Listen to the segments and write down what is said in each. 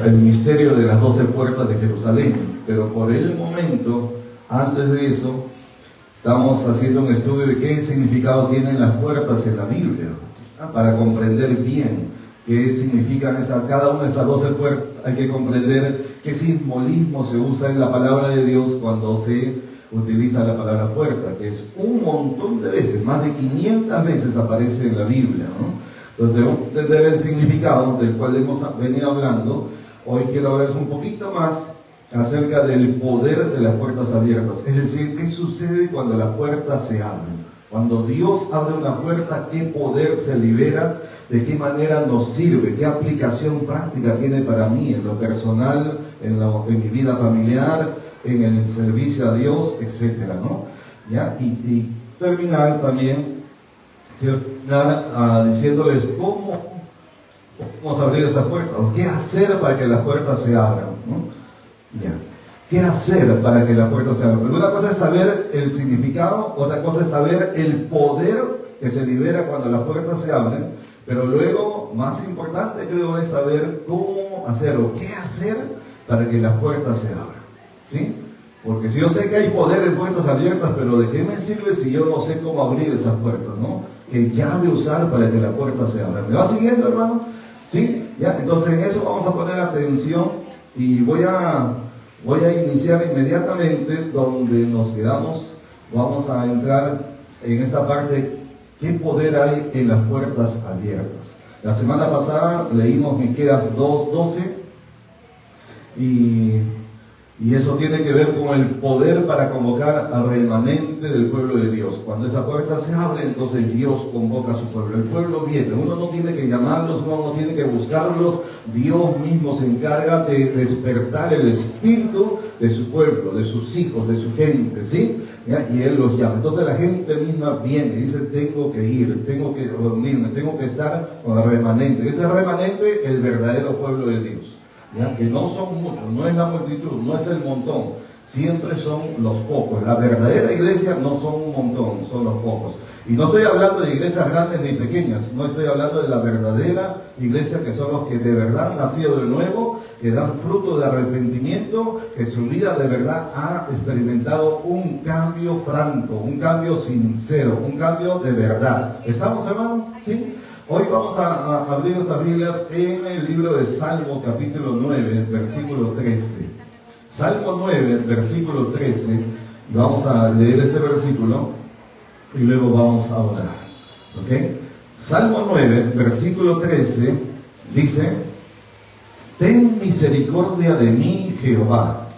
el misterio de las 12 puertas de Jerusalén, pero por el momento, antes de eso, estamos haciendo un estudio de qué significado tienen las puertas en la Biblia, para comprender bien qué significan cada una de esas 12 puertas. Hay que comprender qué simbolismo se usa en la palabra de Dios cuando se utiliza la palabra puerta, que es un montón de veces, más de 500 veces aparece en la Biblia, ¿no? Entonces debemos entender el significado del cual hemos venido hablando. Hoy quiero hablarles un poquito más acerca del poder de las puertas abiertas, es decir, qué sucede cuando las puertas se abren. Cuando Dios abre una puerta, qué poder se libera, de qué manera nos sirve, qué aplicación práctica tiene para mí en lo personal, en mi vida familiar, en el servicio a Dios, etcétera, ¿no? ¿Ya? Y terminar también diciéndoles cómo vamos a abrir esas puertas, qué hacer para que las puertas se abran, ¿no? Ya. ¿Qué hacer para que la puerta se abra? Pero una cosa es saber el significado, otra cosa es saber el poder que se libera cuando las puertas se abren, pero luego, más importante creo, es saber cómo hacerlo, qué hacer para que las puertas se abran, ¿sí? Porque si yo sé que hay poder en puertas abiertas, pero ¿de qué me sirve si yo no sé cómo abrir esas puertas, ¿no? ¿Qué llave usar para que la puerta se abra? ¿Me va siguiendo, hermano? ¿Sí? ¿Ya? Entonces en eso vamos a poner atención y voy a iniciar inmediatamente donde nos quedamos. Vamos a entrar en esa parte, ¿qué poder hay en las puertas abiertas? La semana pasada leímos Miqueas 2:12 y eso tiene que ver con el poder para convocar al remanente del pueblo de Dios. Cuando esa puerta se abre, entonces Dios convoca a su pueblo. El pueblo viene, uno no tiene que llamarlos, uno no tiene que buscarlos. Dios mismo se encarga de despertar el espíritu de su pueblo, de sus hijos, de su gente, ¿sí? ¿Ya? Y Él los llama. Entonces la gente misma viene y dice, tengo que ir, tengo que reunirme, tengo que estar con el remanente. Este remanente, el verdadero pueblo de Dios. ¿Ya? Que no son muchos, no es la multitud, no es el montón, siempre son los pocos. La verdadera iglesia no son un montón, son los pocos. Y no estoy hablando de iglesias grandes ni pequeñas, no estoy hablando de la verdadera iglesia, que son los que de verdad han nacido de nuevo, que dan fruto de arrepentimiento, que su vida de verdad ha experimentado un cambio franco, un cambio sincero, un cambio de verdad. ¿Estamos, hermanos? ¿Sí? Hoy vamos a abrir nuestras Biblias en el libro de Salmo, capítulo 9, versículo 13. Salmo 9, versículo 13. Vamos a leer este versículo y luego vamos a orar. ¿Ok? Salmo 9, versículo 13, dice: ten misericordia de mí, Jehová.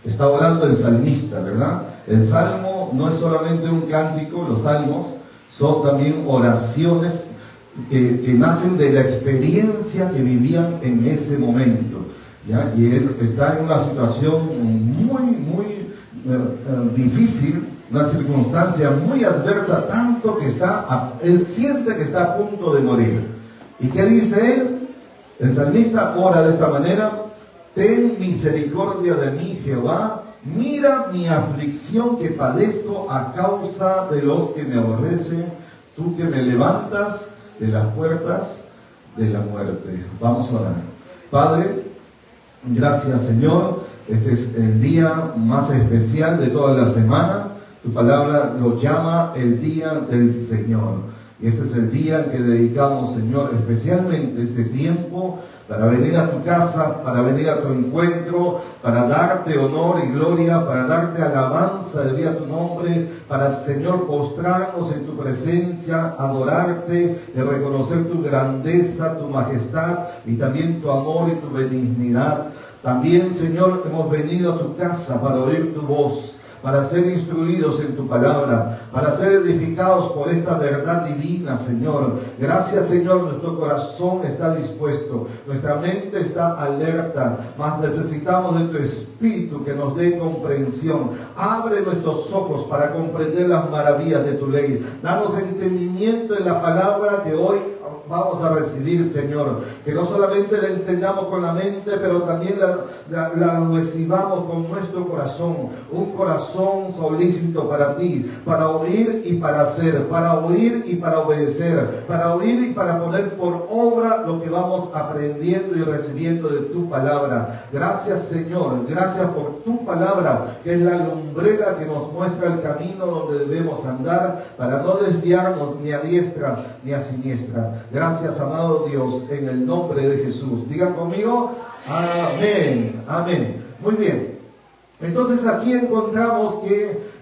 Está orando el salmista, ¿verdad? El salmo no es solamente un cántico, los salmos son también oraciones que nacen de la experiencia que vivían en ese momento, ¿ya? Y él está en una situación muy difícil, una circunstancia muy adversa, tanto que él siente que está a punto de morir. ¿Y qué dice él? El salmista ora de esta manera: ten misericordia de mí, Jehová, mira mi aflicción que padezco a causa de los que me aborrecen, tú que me levantas de las puertas de la muerte. Vamos a orar. Padre, gracias, Señor. Este es el día más especial de toda la semana. Tu palabra lo llama el día del Señor. Y este es el día en que dedicamos, Señor, especialmente este tiempo para venir a tu casa, para venir a tu encuentro, para darte honor y gloria, para darte alabanza de a tu nombre, para, Señor, postrarnos en tu presencia, adorarte, y reconocer tu grandeza, tu majestad y también tu amor y tu benignidad. También, Señor, hemos venido a tu casa para oír tu voz, para ser instruidos en tu palabra, para ser edificados por esta verdad divina, Señor. Gracias, Señor, nuestro corazón está dispuesto, nuestra mente está alerta, mas necesitamos de tu Espíritu que nos dé comprensión. Abre nuestros ojos para comprender las maravillas de tu ley. Danos entendimiento en la palabra que hoy vamos a recibir, Señor. Que no solamente la entendamos con la mente, pero también la recibamos con nuestro corazón. Un corazón solícito para ti, para oír y para hacer, para oír y para obedecer, para oír y para poner por obra lo que vamos aprendiendo y recibiendo de tu palabra. Gracias, Señor. Gracias por tu palabra, que es la lumbrera que nos muestra el camino donde debemos andar para no desviarnos ni a diestra ni a siniestra. Gracias, amado Dios, en el nombre de Jesús. Digan conmigo, amén, amén. Muy bien. Entonces aquí encontramos que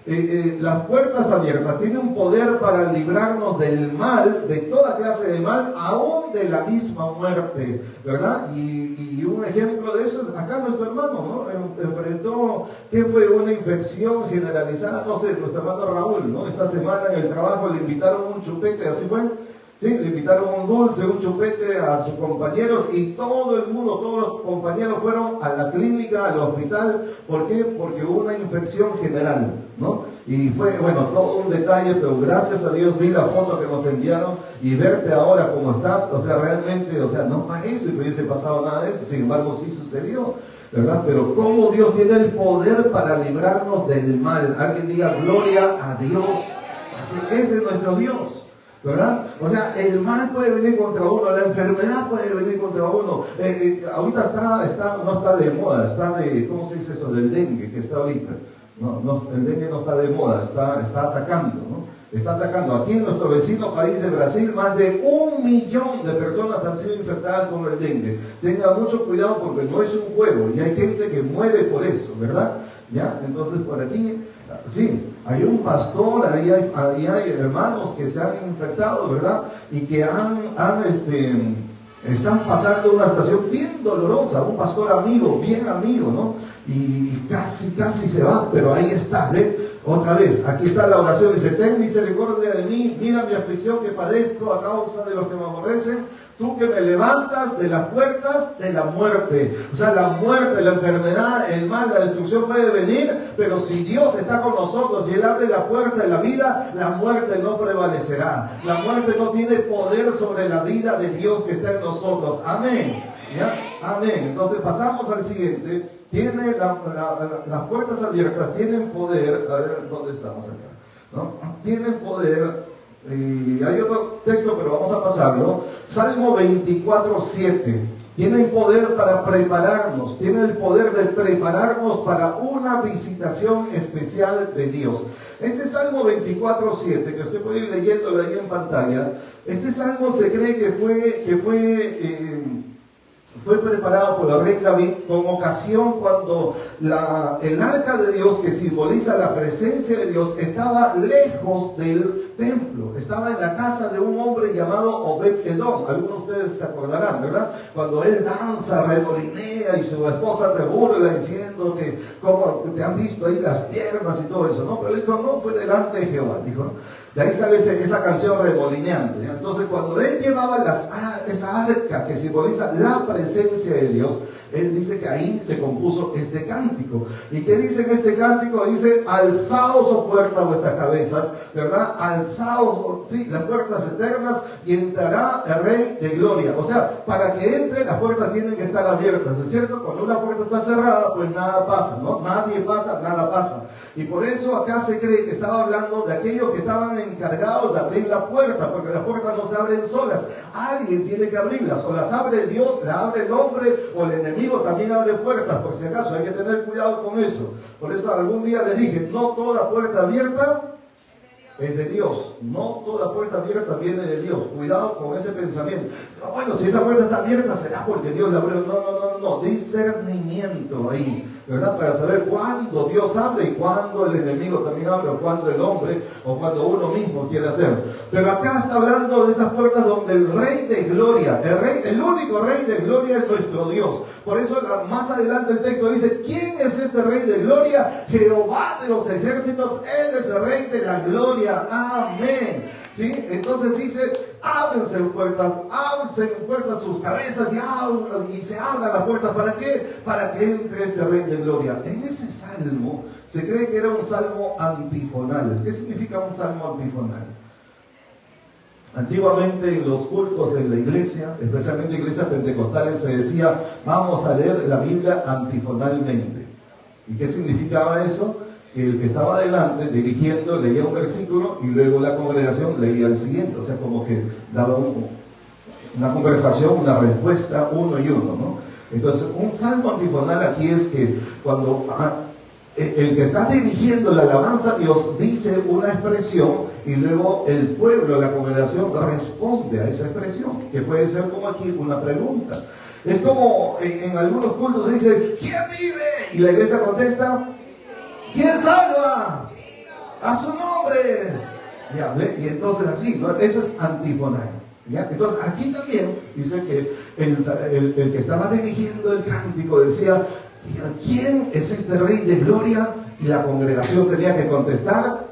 las puertas abiertas tienen un poder para librarnos del mal, de toda clase de mal, aún de la misma muerte, ¿verdad? Y un ejemplo de eso, acá nuestro hermano, ¿no? Enfrentó, ¿qué fue? Una infección generalizada, no sé, nuestro hermano Raúl, ¿no? Esta semana en el trabajo le invitaron un chupete, ¿así fue? Sí, le invitaron un dulce, un chupete a sus compañeros y todo el mundo, todos los compañeros fueron a la clínica, al hospital. ¿Por qué? Porque hubo una infección general, ¿no? Y fue, bueno, todo un detalle, pero gracias a Dios vi la foto que nos enviaron y verte ahora como estás, o sea, realmente, o sea, no parece que hubiese pasado nada de eso, sin embargo sí sucedió, ¿verdad? Pero cómo Dios tiene el poder para librarnos del mal. Alguien diga, gloria a Dios. Así, ese es nuestro Dios, ¿verdad? O sea, el mal puede venir contra uno, la enfermedad puede venir contra uno. Ahorita no está de moda, está de, ¿cómo se dice eso? Del dengue que está ahorita. No, el dengue no está de moda, está atacando, ¿no? Está atacando. Aquí en nuestro vecino país de Brasil, más de 1 millón de personas han sido infectadas con el dengue. Tengan mucho cuidado porque no es un juego y hay gente que muere por eso, ¿verdad? ¿Ya? Entonces por aquí, sí, hay un pastor, ahí hay hermanos que se han infectado, ¿verdad? Y que están pasando una situación bien dolorosa, un pastor amigo, bien amigo, ¿no? Y casi se va, pero ahí está, ¿ve? Otra vez, aquí está la oración, dice, ten misericordia de mí, mira mi aflicción que padezco a causa de los que me aborrecen, tú que me levantas de las puertas de la muerte. O sea, la muerte, la enfermedad, el mal, la destrucción puede venir, pero si Dios está con nosotros y Él abre la puerta de la vida, la muerte no prevalecerá. La muerte no tiene poder sobre la vida de Dios que está en nosotros. Amén. ¿Ya? Amén. Entonces pasamos al siguiente. Tiene las puertas abiertas, tienen poder. A ver, ¿dónde estamos acá? ¿No? Tienen poder. Y hay otro texto, pero vamos a pasarlo. Salmo 24:7. Tienen poder para prepararnos, tienen el poder de prepararnos para una visitación especial de Dios. Este Salmo 24:7, que usted puede ir leyéndolo ahí en pantalla, este Salmo se cree que fue preparado por el rey David con ocasión cuando el arca de Dios, que simboliza la presencia de Dios, estaba lejos del templo, estaba en la casa de un hombre llamado Obed-Edom. Algunos de ustedes se acordarán, ¿verdad? Cuando él danza, remolinea y su esposa te burla diciendo que como te han visto ahí las piernas y todo eso, ¿no? Pero él dijo, no, fue delante de Jehová, dijo, ¿no? De ahí sale esa canción remolineando, ¿ya? Entonces cuando él llevaba esa arca que simboliza la presencia de Dios, él dice que ahí se compuso este cántico. ¿Y qué dice en este cántico? Dice, alzaos, oh puertas, vuestras cabezas, ¿verdad? Alzaos, sí, las puertas eternas, y entrará el Rey de Gloria. O sea, para que entre, las puertas tienen que estar abiertas, ¿no es cierto? Cuando una puerta está cerrada, pues nada pasa, ¿no? Nadie pasa, nada pasa. Y por eso acá se cree que estaba hablando de aquellos que estaban encargados de abrir la puerta, porque las puertas no se abren solas. Alguien tiene que abrirlas, o las abre Dios, la abre el hombre, o el enemigo también abre puertas, por si acaso. Hay que tener cuidado con eso. Por eso algún día les dije, no toda puerta abierta es de Dios. No toda puerta abierta viene de Dios. Cuidado con ese pensamiento. Bueno, si esa puerta está abierta será porque Dios la abrió. No. Discernimiento ahí, ¿verdad? Para saber cuándo Dios abre y cuándo el enemigo también abre, o cuándo el hombre, o cuándo uno mismo quiere hacerlo. Pero acá está hablando de esas puertas donde el Rey de Gloria, el único Rey de Gloria es nuestro Dios. Por eso más adelante el texto dice, ¿quién es este Rey de Gloria? Jehová de los ejércitos, Él es el Rey de la Gloria. Amén. ¿Sí? Entonces dice, ábrense puertas sus cabezas y se abran las puertas. ¿Para qué? Para que entre este Rey de Gloria. En ese salmo se cree que era un salmo antifonal. ¿Qué significa un salmo antifonal? Antiguamente en los cultos de la iglesia, especialmente iglesias pentecostales, se decía, vamos a leer la Biblia antifonalmente. ¿Y qué significaba eso? Que el que estaba adelante dirigiendo leía un versículo y luego la congregación leía el siguiente. O sea, como que daba una conversación, una respuesta, uno y uno, ¿no? Entonces, un salmo antifonal aquí es que cuando el que está dirigiendo la alabanza a Dios dice una expresión y luego el pueblo, la congregación responde a esa expresión, que puede ser como aquí una pregunta. Es como en algunos cultos se dice, ¿quién vive? Y la iglesia contesta, ¿quién salva? A su nombre. Ya, ¿ve? Y entonces así, ¿no? Eso es antifonal. ¿Ya? Entonces aquí también dice que el que estaba dirigiendo el cántico decía, ¿quién es este Rey de Gloria? Y la congregación tenía que contestar,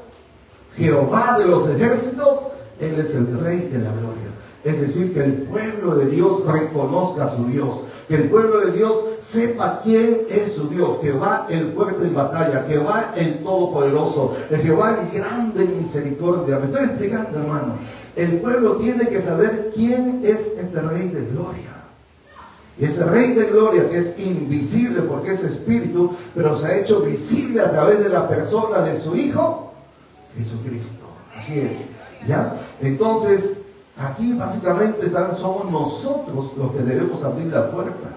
Jehová de los ejércitos, Él es el Rey de la Gloria. Es decir, que el pueblo de Dios reconozca a su Dios, que el pueblo de Dios sepa quién es su Dios, Jehová el fuerte en batalla, Jehová el todopoderoso, el Jehová el grande en misericordia. Me estoy explicando, hermano. El pueblo tiene que saber quién es este Rey de Gloria. Y ese Rey de Gloria que es invisible porque es espíritu, pero se ha hecho visible a través de la persona de su Hijo, Jesucristo. Así es. ¿Ya? Entonces, aquí básicamente somos nosotros los que debemos abrir la puerta.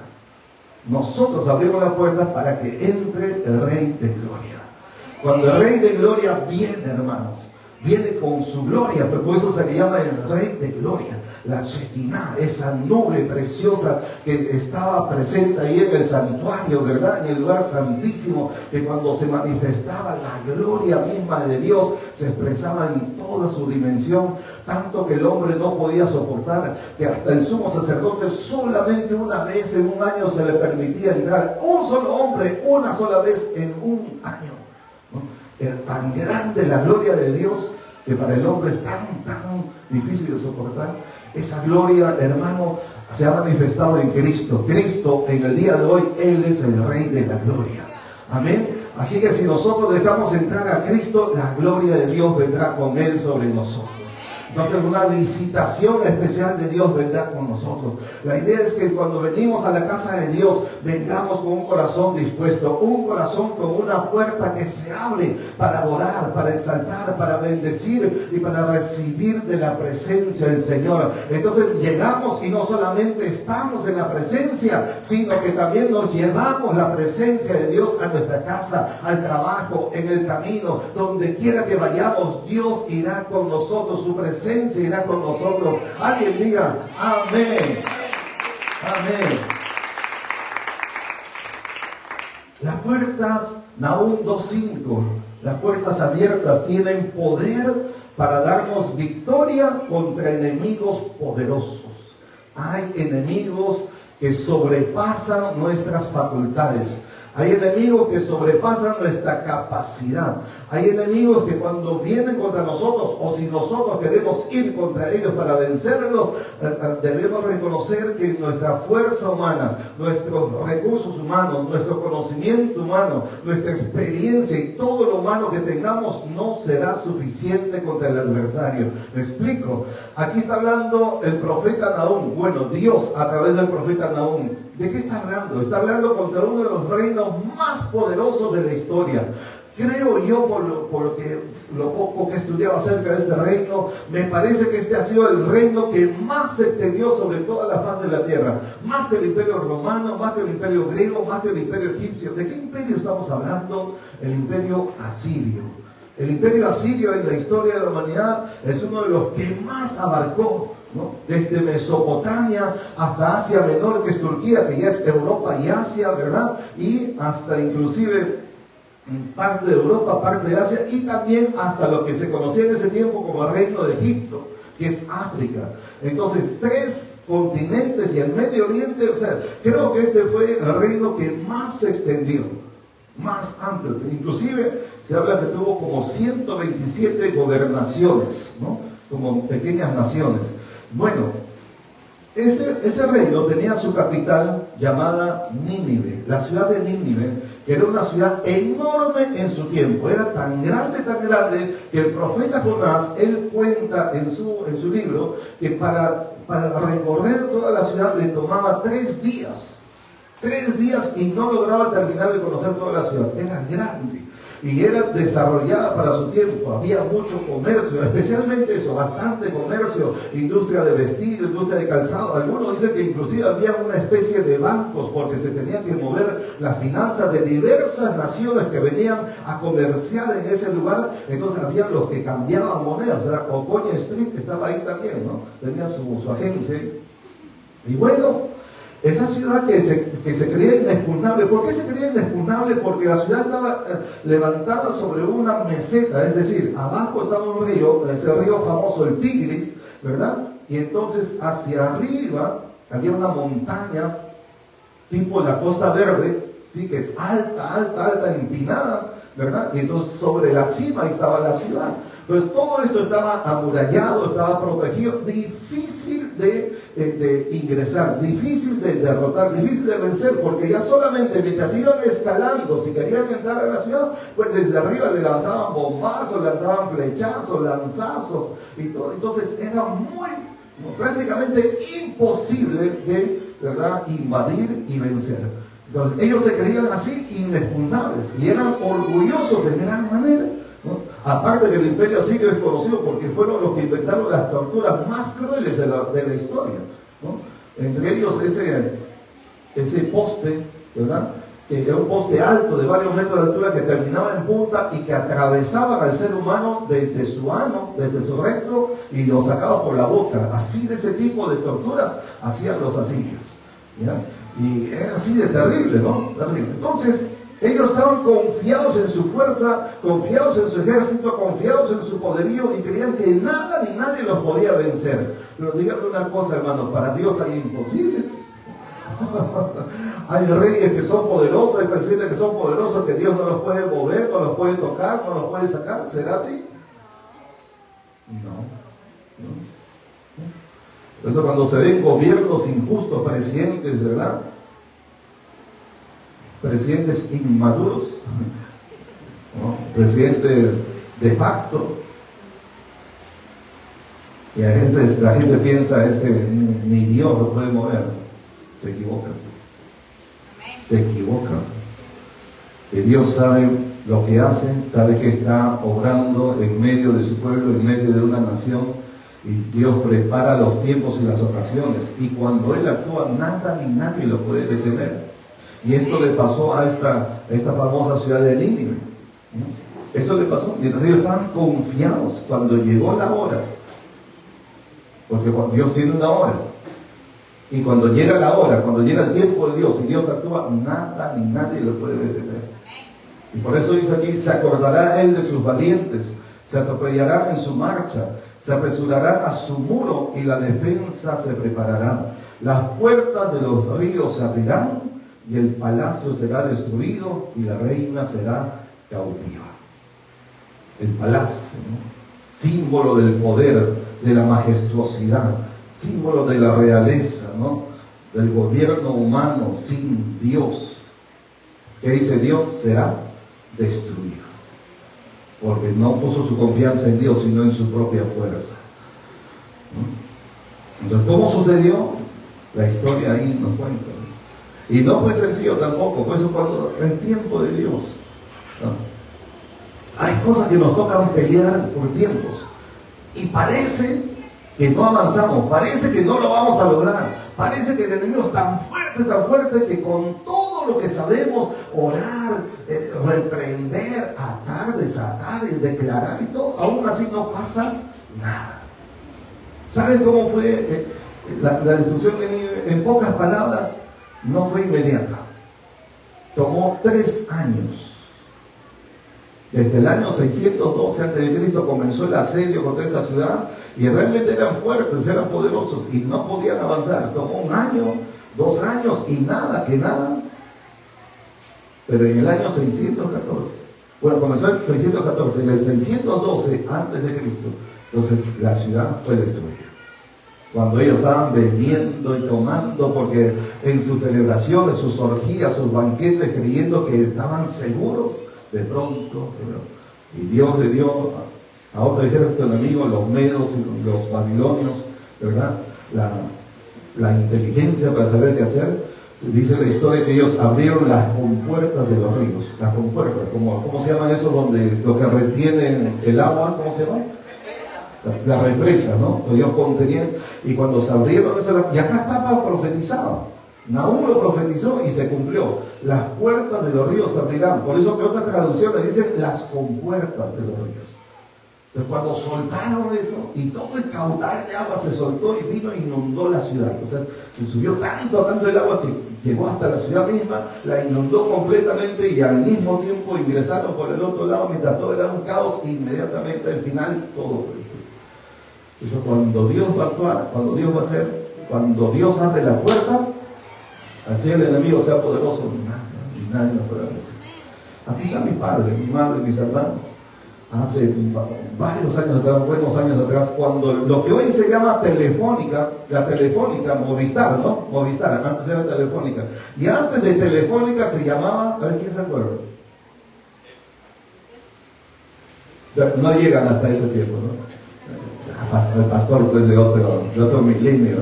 Nosotros abrimos la puerta para que entre el Rey de Gloria. Cuando el Rey de Gloria viene, hermanos, viene con su gloria, pero por eso se le llama el Rey de Gloria. La Shekinah, esa nube preciosa que estaba presente ahí en el santuario, ¿verdad? En el lugar santísimo, que cuando se manifestaba la gloria misma de Dios, se expresaba en toda su dimensión, tanto que el hombre no podía soportar, que hasta el sumo sacerdote solamente una vez en un año se le permitía entrar, un solo hombre, una sola vez en un año, ¿no? Es tan grande la gloria de Dios, que para el hombre es tan difícil de soportar. Esa gloria, hermano, se ha manifestado en Cristo. Cristo, en el día de hoy, Él es el Rey de la gloria. Amén. Así que si nosotros dejamos entrar a Cristo, la gloria de Dios vendrá con Él sobre nosotros. Entonces una visitación especial de Dios vendrá con nosotros. La idea es que cuando venimos a la casa de Dios, vengamos con un corazón dispuesto, un corazón con una puerta que se abre para adorar, para exaltar, para bendecir y para recibir de la presencia del Señor. Entonces llegamos y no solamente estamos en la presencia, sino que también nos llevamos la presencia de Dios a nuestra casa, al trabajo, en el camino, donde quiera que vayamos, Dios irá con nosotros, su presencia irá con nosotros. Alguien diga amén. Amén. Las puertas, Nahum 2:5, las puertas abiertas tienen poder para darnos victoria contra enemigos poderosos. Hay enemigos que sobrepasan nuestras facultades. Hay enemigos que sobrepasan nuestra capacidad. Hay enemigos que cuando vienen contra nosotros, o si nosotros queremos ir contra ellos para vencerlos, debemos reconocer que nuestra fuerza humana, nuestros recursos humanos, nuestro conocimiento humano, nuestra experiencia y todo lo humano que tengamos no será suficiente contra el adversario. ¿Me explico? Aquí está hablando el profeta Nahum. Bueno, Dios a través del profeta Nahum. ¿De qué está hablando? Está hablando contra uno de los reinos más poderosos de la historia. Creo yo, por lo poco que he estudiado acerca de este reino, me parece que este ha sido el reino que más se extendió sobre toda la faz de la tierra. Más que el imperio romano, más que el imperio griego, más que el imperio egipcio. ¿De qué imperio estamos hablando? El imperio asirio. El imperio asirio en la historia de la humanidad es uno de los que más abarcó, ¿no? Desde Mesopotamia hasta Asia Menor, que es Turquía, que ya es Europa y Asia, ¿verdad? Y hasta inclusive parte de Europa, parte de Asia, y también hasta lo que se conocía en ese tiempo como el Reino de Egipto, que es África. Entonces, 3 continentes y el Medio Oriente. O sea, creo que este fue el reino que más se extendió, más amplio. Inclusive se habla que tuvo como 127 gobernaciones, ¿no? Como pequeñas naciones. Bueno, Ese reino tenía su capital llamada Nínive. La ciudad de Nínive, que era una ciudad enorme en su tiempo, era tan grande que el profeta Jonás, él cuenta en su libro que para recorrer toda la ciudad le tomaba 3 días. 3 días y no lograba terminar de conocer toda la ciudad. Era grande y era desarrollada para su tiempo. Había mucho comercio, especialmente eso, bastante comercio, industria de vestido, industria de calzado. Algunos dicen que inclusive había una especie de bancos porque se tenían que mover las finanzas de diversas naciones que venían a comerciar en ese lugar. Entonces había los que cambiaban monedas. O sea, Ocoña Street estaba ahí también, ¿no? Tenía su agencia. Y bueno, esa ciudad que se creía inexpugnable. ¿Por qué se creía inexpugnable? Porque la ciudad estaba levantada sobre una meseta, es decir, abajo estaba un río, ese río famoso, el Tigris, ¿verdad? Y entonces hacia arriba había una montaña tipo la Costa Verde, ¿sí? Que es alta, empinada, ¿verdad? Y entonces sobre la cima estaba la ciudad. Entonces todo esto estaba amurallado, estaba protegido, difícil de ingresar, difícil de derrotar, difícil de vencer, porque ya solamente mientras iban escalando, si querían entrar a la ciudad, pues desde arriba le lanzaban bombazos, lanzaban flechazos, lanzazos y todo. Entonces era prácticamente imposible de, ¿verdad?, invadir y vencer. Entonces ellos se creían así inexpugnables y eran orgullosos en gran manera, ¿no? Aparte que el imperio asirio es conocido porque fueron los que inventaron las torturas más crueles de la historia, ¿no? Entre ellos ese poste, ¿verdad? Que era un poste alto de varios metros de altura que terminaba en punta y que atravesaban al ser humano desde su ano, desde su recto, y lo sacaba por la boca. Así de ese tipo de torturas hacían los asirios, ¿ya? Y era así de terrible, ¿no? Terrible. Entonces, ellos estaban confiados en su fuerza, confiados en su ejército, confiados en su poderío y creían que nada ni nadie los podía vencer. Pero díganme una cosa, hermanos, para Dios hay imposibles. Hay reyes que son poderosos, hay presidentes que son poderosos, que Dios no los puede mover, no los puede tocar, no los puede sacar. ¿Será así? No. Por eso cuando se ven gobiernos injustos, presidentes, ¿verdad?, presidentes inmaduros, ¿no?, presidentes de facto, y a veces la gente piensa ni Dios lo puede mover. Se equivocan. Que Dios sabe lo que hace, sabe que está obrando en medio de su pueblo, en medio de una nación, y Dios prepara los tiempos y las ocasiones, y cuando Él actúa, nada ni nadie lo puede detener. Y esto le pasó a esta famosa ciudad de Nínive, ¿no? Eso le pasó mientras ellos estaban confiados cuando llegó la hora, porque Dios tiene una hora, y cuando llega la hora, cuando llega el tiempo de Dios y Dios actúa, nada ni nadie lo puede detener. Y por eso dice aquí: se acordará Él de sus valientes, se atropellarán en su marcha, se apresurarán a su muro y la defensa se preparará. Las puertas de los ríos se abrirán y el palacio será destruido y la reina será cautiva. El palacio, ¿no?, símbolo del poder, de la majestuosidad, símbolo de la realeza, ¿no?, del gobierno humano sin Dios. ¿Qué dice Dios? Será destruido, porque no puso su confianza en Dios, sino en su propia fuerza, ¿no? Entonces, ¿cómo sucedió? La historia ahí nos cuenta, ¿no? Y no fue sencillo tampoco, por eso cuando el tiempo de Dios, ¿no?, hay cosas que nos tocan pelear por tiempos, y parece que no avanzamos, parece que no lo vamos a lograr, parece que el enemigo es tan fuerte que con todo lo que sabemos, orar, reprender, atar, desatar y declarar y todo, aún así no pasa nada. ¿Saben cómo fue la destrucción de Nínive? En pocas palabras, no fue inmediata. Tomó 3 años. Desde el año 612 a.C. comenzó el asedio contra esa ciudad, y realmente eran fuertes, eran poderosos y no podían avanzar. Tomó 1 año, 2 años y nada. Pero en el año 614, bueno, comenzó en 614, en el 612 a.C., entonces la ciudad fue destruida. Cuando ellos estaban bebiendo y tomando, porque en sus celebraciones, sus orgías, sus banquetes, creyendo que estaban seguros, de pronto, y Dios le dio a otro ejército enemigo, los medos y los babilonios, ¿verdad? La inteligencia para saber qué hacer. Dice la historia que ellos abrieron las compuertas de los ríos, las compuertas, ¿cómo se llaman eso? Donde lo que retienen el agua, ¿cómo se llama? La represa, ¿no? Ellos contenían, y cuando se abrieron eso, y acá estaba profetizado, Nahum lo profetizó y se cumplió. Las puertas de los ríos se abrirán. Por eso que otras traducciones dicen las compuertas de los ríos. Entonces cuando soltaron eso, y todo el caudal de agua se soltó y vino e inundó la ciudad. O sea, se subió tanto el agua que llegó hasta la ciudad misma, la inundó completamente, y al mismo tiempo ingresaron por el otro lado, mientras todo era un caos, e inmediatamente al final todo fue. Eso, cuando Dios va a actuar, cuando Dios va a hacer, cuando Dios abre la puerta, así el enemigo sea poderoso, nadie nos puede decir. Aquí está mi padre, mi madre, mis hermanos. Hace varios años atrás, buenos años atrás, cuando lo que hoy se llama Telefónica, la Telefónica, Movistar, ¿no? Movistar, antes era Telefónica. Y antes de Telefónica se llamaba, a ver, ¿quién se acuerda? No llegan hasta ese tiempo, ¿no? El pastor pues de otro milenio.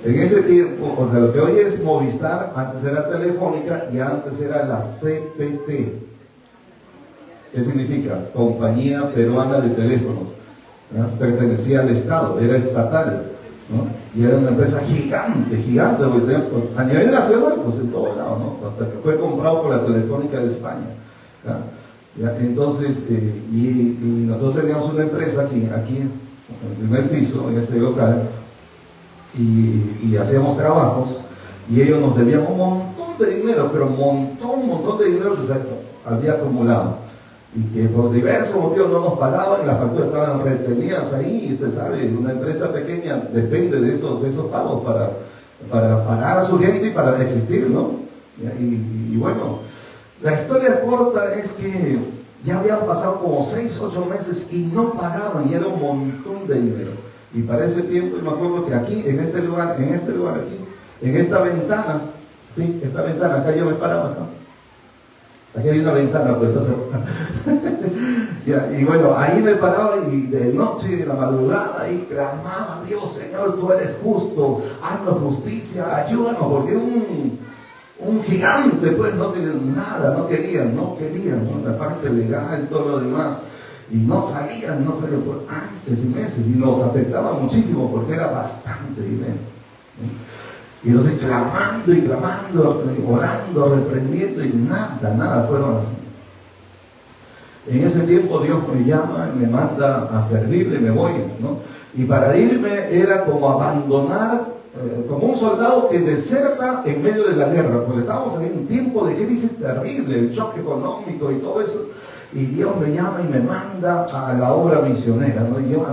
En ese tiempo, o sea, lo que hoy es Movistar, antes era Telefónica y antes era la CPT. ¿Qué significa? Compañía Peruana de Teléfonos. ¿No? Pertenecía al Estado, era estatal, ¿no? Y era una empresa gigante, a nivel nacional, pues en todo lado, ¿no? Hasta que fue comprado por la Telefónica de España, ¿no? ¿Ya? Entonces, y nosotros teníamos una empresa aquí en el primer piso, en este local, y hacíamos trabajos, y ellos nos debían un montón de dinero, pero un montón de dinero que se había acumulado, y que por diversos motivos no nos pagaban, las facturas estaban retenidas ahí, y usted sabe, una empresa pequeña depende de esos pagos para pagar a su gente y para existir, ¿no? Y bueno, la historia corta es que ya habían pasado como 6, 8 meses y no pagaban, y era un montón de dinero. Y para ese tiempo, me acuerdo que aquí, en este lugar aquí, en esta ventana, sí, esta ventana, acá yo me paraba acá. Aquí hay una ventana, pero está cerrada. Y bueno, ahí me paraba, y de noche, de la madrugada, y clamaba: Dios, Señor, tú eres justo, haznos justicia, ayúdanos, porque un gigante, pues, no tenían nada, no querían, ¿no? La parte legal, todo lo demás, y no salían por meses y meses, y nos afectaba muchísimo porque era bastante dinero, ¿no? Y entonces clamando, orando, reprendiendo, y nada fueron así. En ese tiempo Dios me llama, me manda a servirle, me voy, ¿no? Y para irme era como abandonar, como un soldado que deserta en medio de la guerra, porque estábamos en un tiempo de crisis terrible, el choque económico y todo eso, y Dios me llama y me manda a la obra misionera, ¿no? Y yo,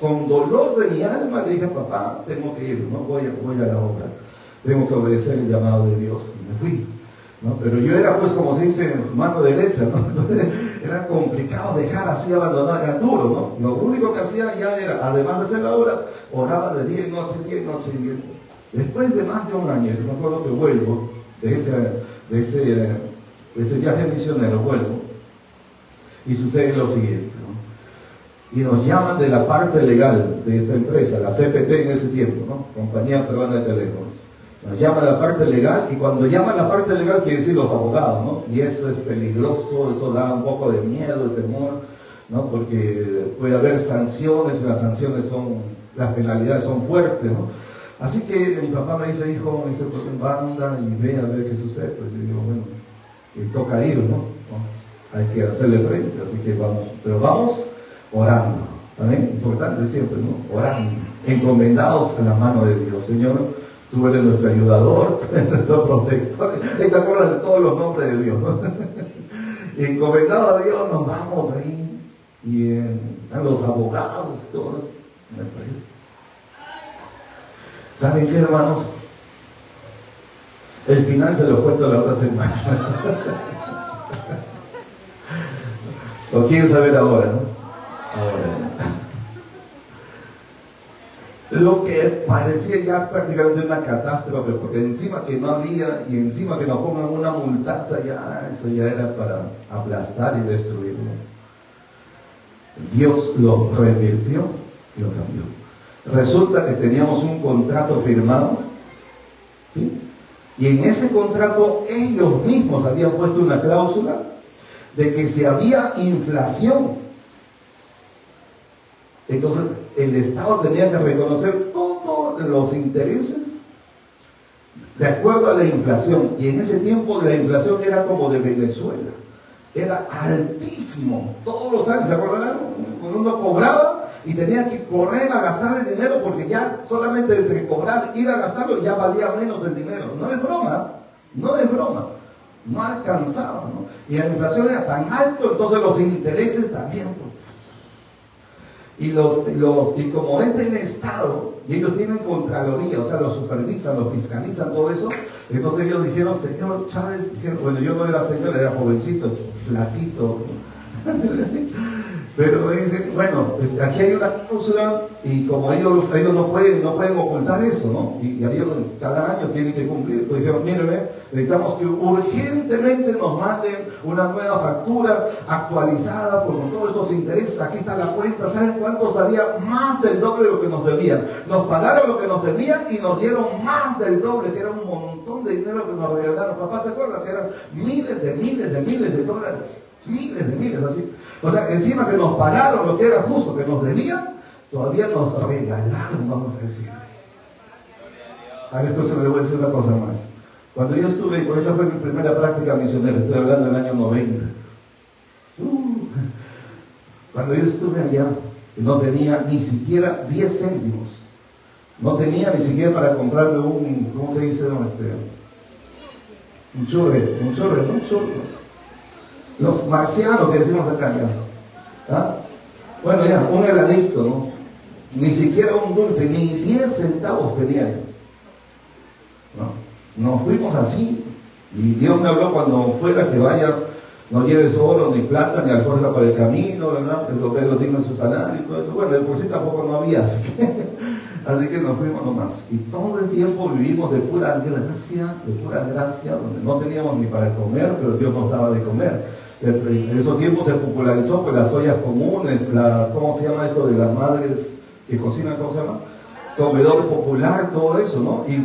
con dolor de mi alma, le dije: papá, tengo que ir, ¿no? Voy a la obra, tengo que obedecer el llamado de Dios, y me fui, ¿no? Pero yo era, pues, como se dice, mano derecha, ¿no? Entonces, era complicado dejar así abandonado, era duro, ¿no? Lo único que hacía ya era, además de hacer la obra, oraba de día y noche. Después de más de un año, yo me acuerdo que vuelvo de ese viaje misionero, y sucede lo siguiente, ¿no? Y nos llaman de la parte legal de esta empresa, la CPT en ese tiempo, ¿no? Compañía Peruana de Teléfonos. Nos llaman a la parte legal, y cuando llaman a la parte legal quiere decir los abogados, ¿no? Y eso es peligroso, eso da un poco de miedo, de temor, ¿no? Porque puede haber sanciones, las penalidades son fuertes, ¿no? Así que mi papá me dice: hijo, pues anda y ve a ver qué sucede. Pues yo digo: bueno, y toca ir, ¿no? Hay que hacerle frente, así que vamos, pero vamos orando, también importante siempre, ¿no? Orando, encomendados a la mano de Dios. Señor, tú eres nuestro ayudador, tú eres nuestro protector. Ahí te acuerdas de todos los nombres de Dios, ¿no? Encomendados a Dios, nos vamos ahí, y a los abogados, todos. ¿Saben qué, hermanos? El final se lo cuento la otra semana. ¿Lo quieren saber ahora, no? Ahora. lo que parecía ya prácticamente una catástrofe, porque encima que no había y encima que nos pongan una multaza, ya eso ya era para aplastar y destruirlo. Dios lo revirtió y lo cambió. Resulta que teníamos un contrato firmado, ¿sí? Y en ese contrato ellos mismos habían puesto una cláusula de que si había inflación, entonces el Estado tenía que reconocer todos los intereses de acuerdo a la inflación. Y en ese tiempo la inflación era como de Venezuela, era altísimo todos los años. ¿Se acordarán? Uno cobraba y tenía que correr a gastar el dinero, porque ya solamente entre cobrar, ir a gastarlo, ya valía menos el dinero. No es broma, no es broma. No alcanzaba, ¿no? Y la inflación era tan alto, entonces los intereses también. Y como es del Estado, y ellos tienen contraloría, o sea, lo supervisan, lo fiscalizan, todo eso, entonces ellos dijeron, señor Chávez, bueno, yo no era señor, era jovencito, flaquito, pero dicen, bueno, aquí hay una cláusula, y como ellos no pueden ocultar eso, ¿no? Y ellos cada año tienen que cumplir. Entonces dijeron, miren, necesitamos que urgentemente nos manden una nueva factura actualizada con todos estos intereses. Aquí está la cuenta. ¿Saben cuánto salía? Más del doble de lo que nos debían. Nos pagaron lo que nos debían y nos dieron más del doble, que era un montón de dinero que nos regalaron. Papá, ¿se acuerdan? Que eran miles de dólares. Miles de miles, así. O sea, encima que nos pagaron lo que era justo, que nos debían, todavía nos regalaron, vamos a decir. A ver, entonces le voy a decir una cosa más. Cuando yo estuve, por esa fue mi primera práctica misionera, estoy hablando del año 90. Cuando yo estuve allá, no tenía ni siquiera 10 céntimos. No tenía ni siquiera para comprarme un, ¿cómo se dice? Un churre. Los marcianos que decimos acá, ya. ¿Ah? Bueno, ya, un heladito, ¿no? Ni siquiera un dulce, ni 10 centavos tenía yo. ¿No? Nos fuimos así, y Dios me habló cuando fuera que vaya, no lleves oro, ni plata, ni alforja para el camino, ¿verdad? El obrero digno en su salario y todo eso. Bueno, de por sí tampoco no había, así que nos fuimos nomás. Y todo el tiempo vivimos de pura gracia, donde no teníamos ni para comer, pero Dios nos daba de comer. En esos tiempos se popularizó pues las ollas comunes, ¿cómo se llama esto de las madres que cocinan? ¿Cómo se llama? Comedor popular, todo eso, ¿no? Y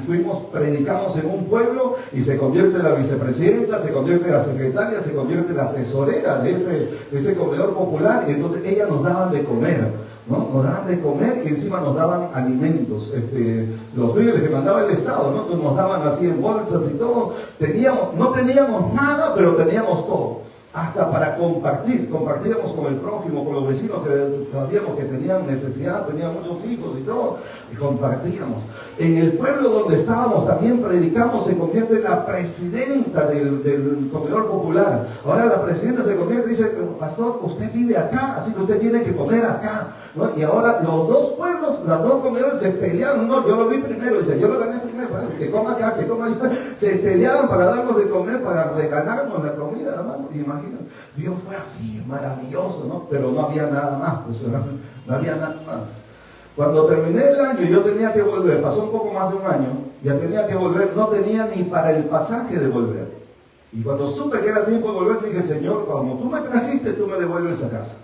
predicamos en un pueblo y se convierte la vicepresidenta, se convierte la secretaria, se convierte la tesorera de ese comedor popular, y entonces ellas nos daban de comer, ¿no? Nos daban de comer y encima nos daban alimentos, los víveres que mandaba el Estado, ¿no? Entonces nos daban así en bolsas y todo. No teníamos nada, pero teníamos todo. Hasta para compartíamos con el prójimo, con los vecinos que sabíamos que tenían necesidad, tenían muchos hijos y todo, y compartíamos. En el pueblo donde estábamos también predicamos, se convierte en la presidenta del comedor popular. Ahora la presidenta se convierte y dice, pastor, usted vive acá, así que usted tiene que comer acá, ¿no? Y ahora los dos pueblos, las dos comedores se pelearon, no, yo lo vi primero, dice, yo lo gané primero, que coma acá, que coma allá. Se pelearon para darnos de comer, para regalarnos la comida, hermano. Y imagínate, Dios fue así, maravilloso, ¿no? Pero no había nada más, pues, no había nada más. Cuando terminé el año, yo tenía que volver, pasó un poco más de un año, ya tenía que volver, no tenía ni para el pasaje de volver. Y cuando supe que era tiempo de volver, dije, Señor, como tú me trajiste, tú me devuelves a casa.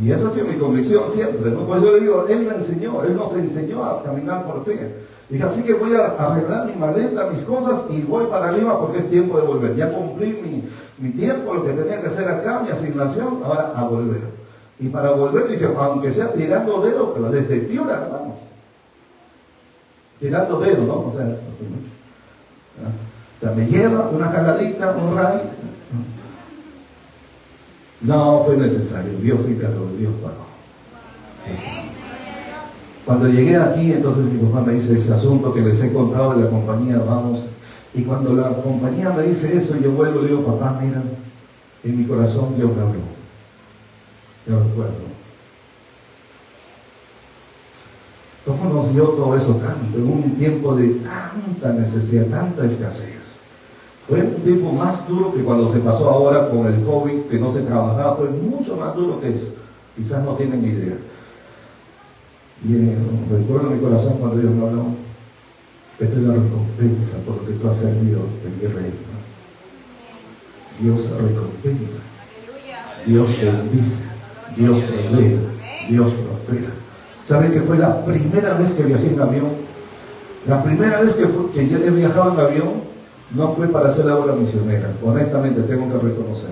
Y esa ha sido mi convicción siempre, ¿no? Pues yo le digo, Él me enseñó, Él nos enseñó a caminar por fe. Dije, así que voy a arreglar mi maleta, mis cosas, y voy para Lima porque es tiempo de volver. Ya cumplí mi tiempo, lo que tenía que hacer acá, mi asignación, ahora a volver. Y para volver, dije, aunque sea tirando dedos, pero desde Piura, hermanos. Tirando dedos, ¿no? O sea, esto, ¿sí? ¿no? O sea, me lleva una jaladita, un rally. No fue necesario, Dios se encargó, Dios pagó. Cuando llegué aquí, entonces mi papá me dice ese asunto que les he contado de la compañía, vamos. Y cuando la compañía me dice eso, yo vuelvo y le digo, papá, mira, en mi corazón Dios me habló. Yo recuerdo. ¿Cómo nos dio todo eso tanto? En un tiempo de tanta necesidad, tanta escasez. Fue un tiempo más duro que cuando se pasó ahora con el COVID, que no se trabajaba. Fue mucho más duro que eso. Quizás no tienen ni idea. Y recuerdo en mi corazón cuando Dios me habló, esta es la recompensa por lo que tú has servido en mi reino. Dios recompensa, Dios bendice, Dios provee, Dios prospera. ¿Saben que fue la primera vez que viajé en avión? La primera vez que yo he viajado en avión no fue para hacer la obra misionera, honestamente tengo que reconocer.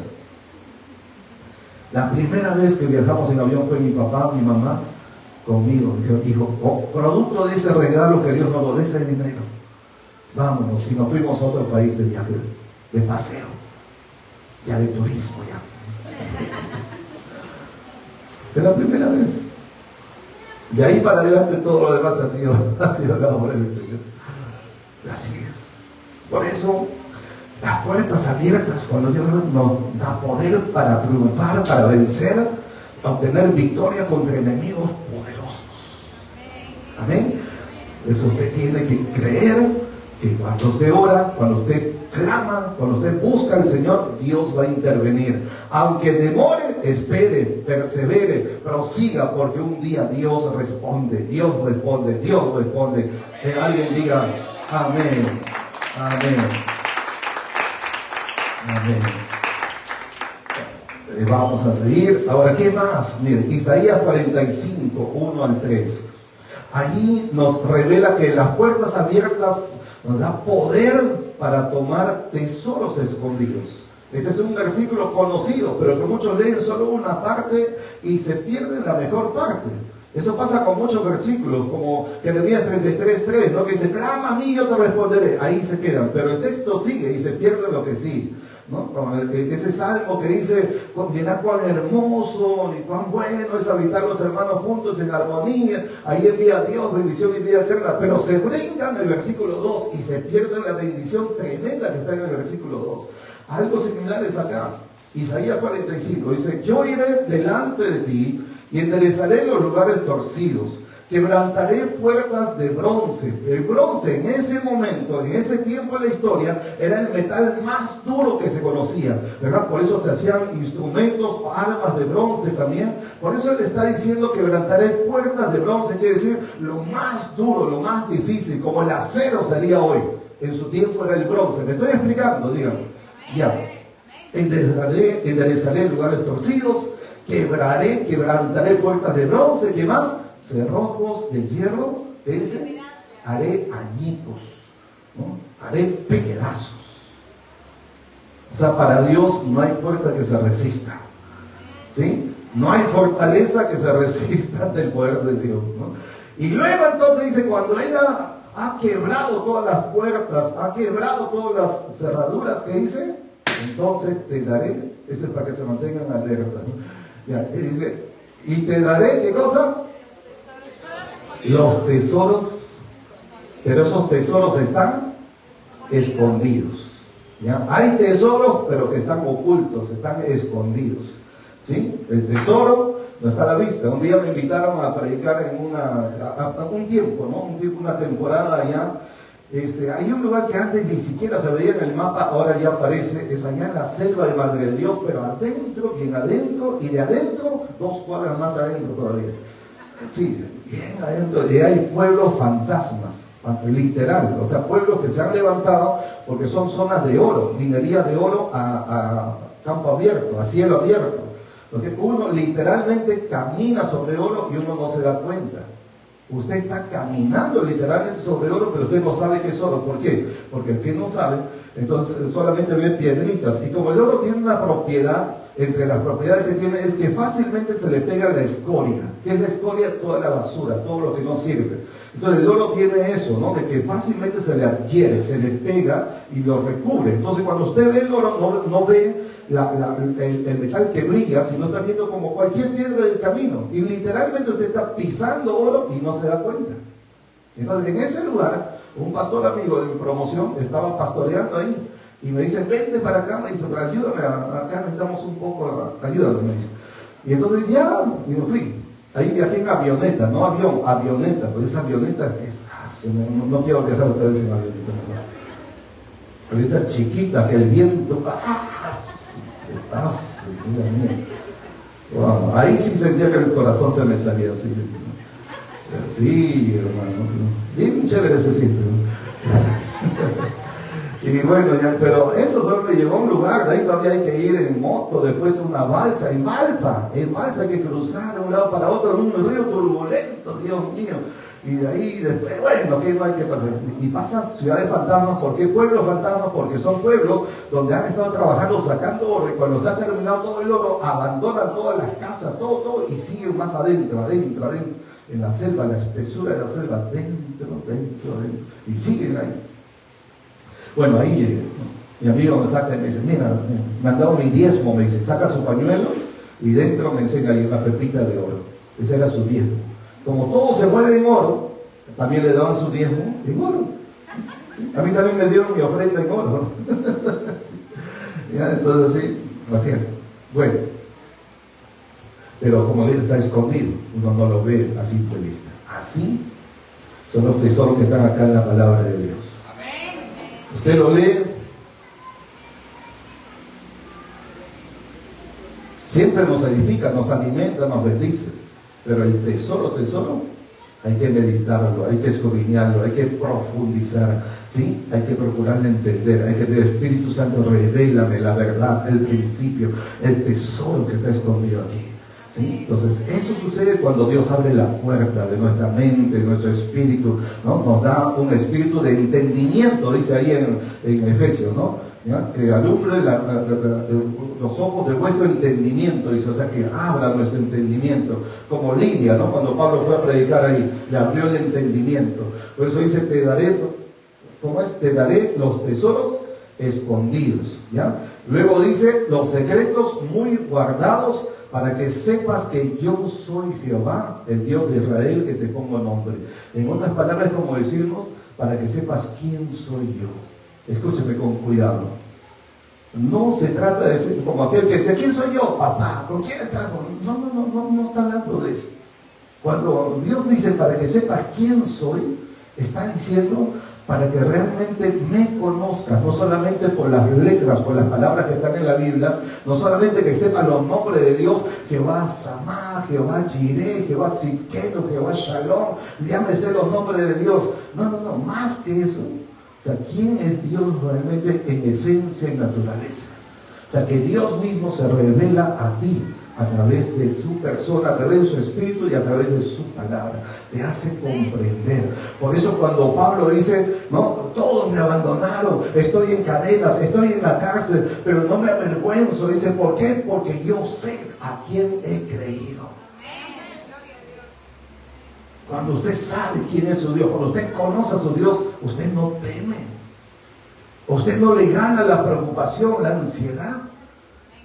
La primera vez que viajamos en avión fue mi papá, mi mamá, conmigo. Dijo, producto de ese regalo que Dios nos dio, de ese dinero, vámonos, y nos fuimos a otro país de viaje, de paseo, ya de turismo ya. Es la primera vez. De ahí para adelante todo lo demás ha sido la obra del Señor. Así es. Por eso, las puertas abiertas, cuando Dios nos da poder para triunfar, para vencer, para obtener victoria contra enemigos poderosos. Amén. Eso usted tiene que creer que cuando usted ora, cuando usted clama, cuando usted busca al Señor, Dios va a intervenir. Aunque demore, espere, persevere, prosiga, porque un día Dios responde, Dios responde, Dios responde. Que alguien diga amén, amén, amén. Vamos a seguir. Ahora, ¿qué más? Miren, Isaías 45, 1 al 3. Allí nos revela que las puertas abiertas nos da poder para tomar tesoros escondidos. Este es un versículo conocido, pero que muchos leen solo una parte y se pierden la mejor parte. Eso pasa con muchos versículos, como Jeremías 33:3, ¿no? Que dice, clama a mí, yo te responderé. Ahí se quedan, pero el texto sigue y se pierde lo que sí, ¿no? Ese salmo que dice, mirad cuán hermoso y cuán bueno es habitar los hermanos juntos en armonía, ahí envía Dios bendición y vida eterna, pero se brincan el versículo 2 y se pierde la bendición tremenda que está en el versículo 2. Algo similar es acá. Isaías 45 dice, yo iré delante de ti y enderezaré los lugares torcidos, quebrantaré puertas de bronce. El bronce en ese momento, en ese tiempo de la historia, era el metal más duro que se conocía, ¿verdad? Por eso se hacían instrumentos, armas de bronce también. Por eso él está diciendo quebrantaré puertas de bronce, quiere decir lo más duro, lo más difícil, como el acero sería hoy. En su tiempo era el bronce. ¿Me estoy explicando? Díganme. Ya. Enderezaré lugares torcidos, quebrantaré puertas de bronce. ¿Qué más? Cerrojos de hierro, dice, haré añicos, ¿no? Haré pedazos. O sea, para Dios no hay puerta que se resista, ¿sí? No hay fortaleza que se resista ante el poder de Dios, ¿no? Y luego entonces dice, cuando Él ha quebrado todas las puertas, ha quebrado todas las cerraduras, que dice, entonces te daré, ese es para que se mantengan alerta, ¿no? Ya, dice, y te daré, ¿qué cosa? Los tesoros, pero esos tesoros están escondidos, ¿ya? Hay tesoros, pero que están ocultos, están escondidos, ¿sí? El tesoro no está a la vista. Un día me invitaron a predicar en un tiempo, ¿no? Una temporada allá. Hay un lugar que antes ni siquiera se veía en el mapa, ahora ya aparece, es allá en la selva de Madre de Dios, pero adentro, bien adentro, y de adentro, 2 cuadras más adentro todavía. Sí, bien adentro, y hay pueblos fantasmas, literal, o sea, pueblos que se han levantado porque son zonas de oro, minería de oro a campo abierto, a cielo abierto, porque uno literalmente camina sobre oro y uno no se da cuenta. Usted está caminando literalmente sobre oro, pero usted no sabe que es oro. ¿Por qué? Porque el que no sabe, entonces solamente ve piedritas. Y como el oro tiene una propiedad, entre las propiedades que tiene, es que fácilmente se le pega la escoria. ¿Qué es la escoria? Toda la basura, todo lo que no sirve. Entonces el oro tiene eso, ¿no? De que fácilmente se le adhiere, se le pega y lo recubre. Entonces cuando usted ve el oro, no ve el metal que brilla, sino está viendo como cualquier piedra del camino. Y literalmente usted está pisando oro y no se da cuenta. Entonces en ese lugar, un pastor amigo de mi promoción estaba pastoreando ahí. Y me dice, vente para acá, me dice, pero ayúdame, acá necesitamos un poco, ayúdame, me dice. Y entonces ya, y me fui. Ahí viajé en avioneta, no avión, avioneta, pues esa avioneta es, no quiero viajar otra vez en avioneta. Avioneta chiquita, que el viento, wow, ahí sí sentía que el corazón se me salía así. Sí, hermano, bien chévere se siente, ¿no? Y bueno, ya, pero eso solo me llevó a un lugar, de ahí todavía hay que ir en moto, después una balsa, en balsa hay que cruzar de un lado para otro en un río turbulento, Dios mío. Y de ahí después, bueno, ¿qué no hay que pasar? Y pasa ciudades fantasmas. ¿Por qué pueblos fantasmas? Porque son pueblos donde han estado trabajando, sacando oro, y cuando se ha terminado todo el oro, abandonan todas las casas, todo, y siguen más adentro, en la selva, la espesura de la selva, dentro, y siguen ahí. Bueno, ahí llegué. Mi amigo me saca y me dice, mira, me han dado mi diezmo, me dice, saca su pañuelo y dentro me enseña ahí una pepita de oro. Ese era su diezmo. Como todo se mueve en oro, también le daban su diezmo en oro. A mí también me dieron mi ofrenda en oro. ¿Ya? Entonces, sí, imagínate. Bueno, pero como dice, está escondido, uno no lo ve a simple vista. Así son los tesoros que están acá en la palabra de Dios. Usted lo lee, siempre nos edifica, nos alimenta, nos bendice, pero el tesoro, hay que meditarlo, hay que escudriñarlo, hay que profundizar, ¿sí? Hay que procurar entender, hay que decir, Espíritu Santo, revélame la verdad, el principio, el tesoro que está escondido aquí. ¿Sí? Entonces, eso sucede cuando Dios abre la puerta de nuestra mente, de nuestro espíritu, ¿no? Nos da un espíritu de entendimiento, dice ahí en Efesios, ¿no? ¿Ya? Que alumbre los ojos de vuestro entendimiento, dice, o sea, que abra nuestro entendimiento, como Lidia, ¿no? Cuando Pablo fue a predicar ahí, le abrió el entendimiento. Por eso dice, te daré, ¿cómo es? Te daré los tesoros escondidos, ¿ya? Luego dice, los secretos muy guardados, para que sepas que yo soy Jehová, el Dios de Israel, que te pongo nombre. En otras palabras, como decirnos, para que sepas quién soy yo. Escúcheme con cuidado. No se trata de ser como aquel que decía, ¿quién soy yo? Papá, ¿con quién estás? No está hablando de eso. Cuando Dios dice, para que sepas quién soy, está diciendo, para que realmente me conozcas, no solamente por las letras, por las palabras que están en la Biblia, no solamente que sepas los nombres de Dios, Jehová Samá, Jehová Jireh, Jehová Sidkenu, Jehová Shalom, llámese los nombres de Dios. No, más que eso. O sea, ¿quién es Dios realmente en esencia y naturaleza? O sea, que Dios mismo se revela a ti a través de su persona, a través de su espíritu y a través de su palabra. Te hace comprender. Por eso cuando Pablo dice, no, todos me abandonaron, estoy en cadenas, estoy en la cárcel, pero no me avergüenzo. Dice, ¿por qué? Porque yo sé a quién he creído. Cuando usted sabe quién es su Dios, cuando usted conoce a su Dios, usted no teme. Usted no le gana la preocupación, la ansiedad.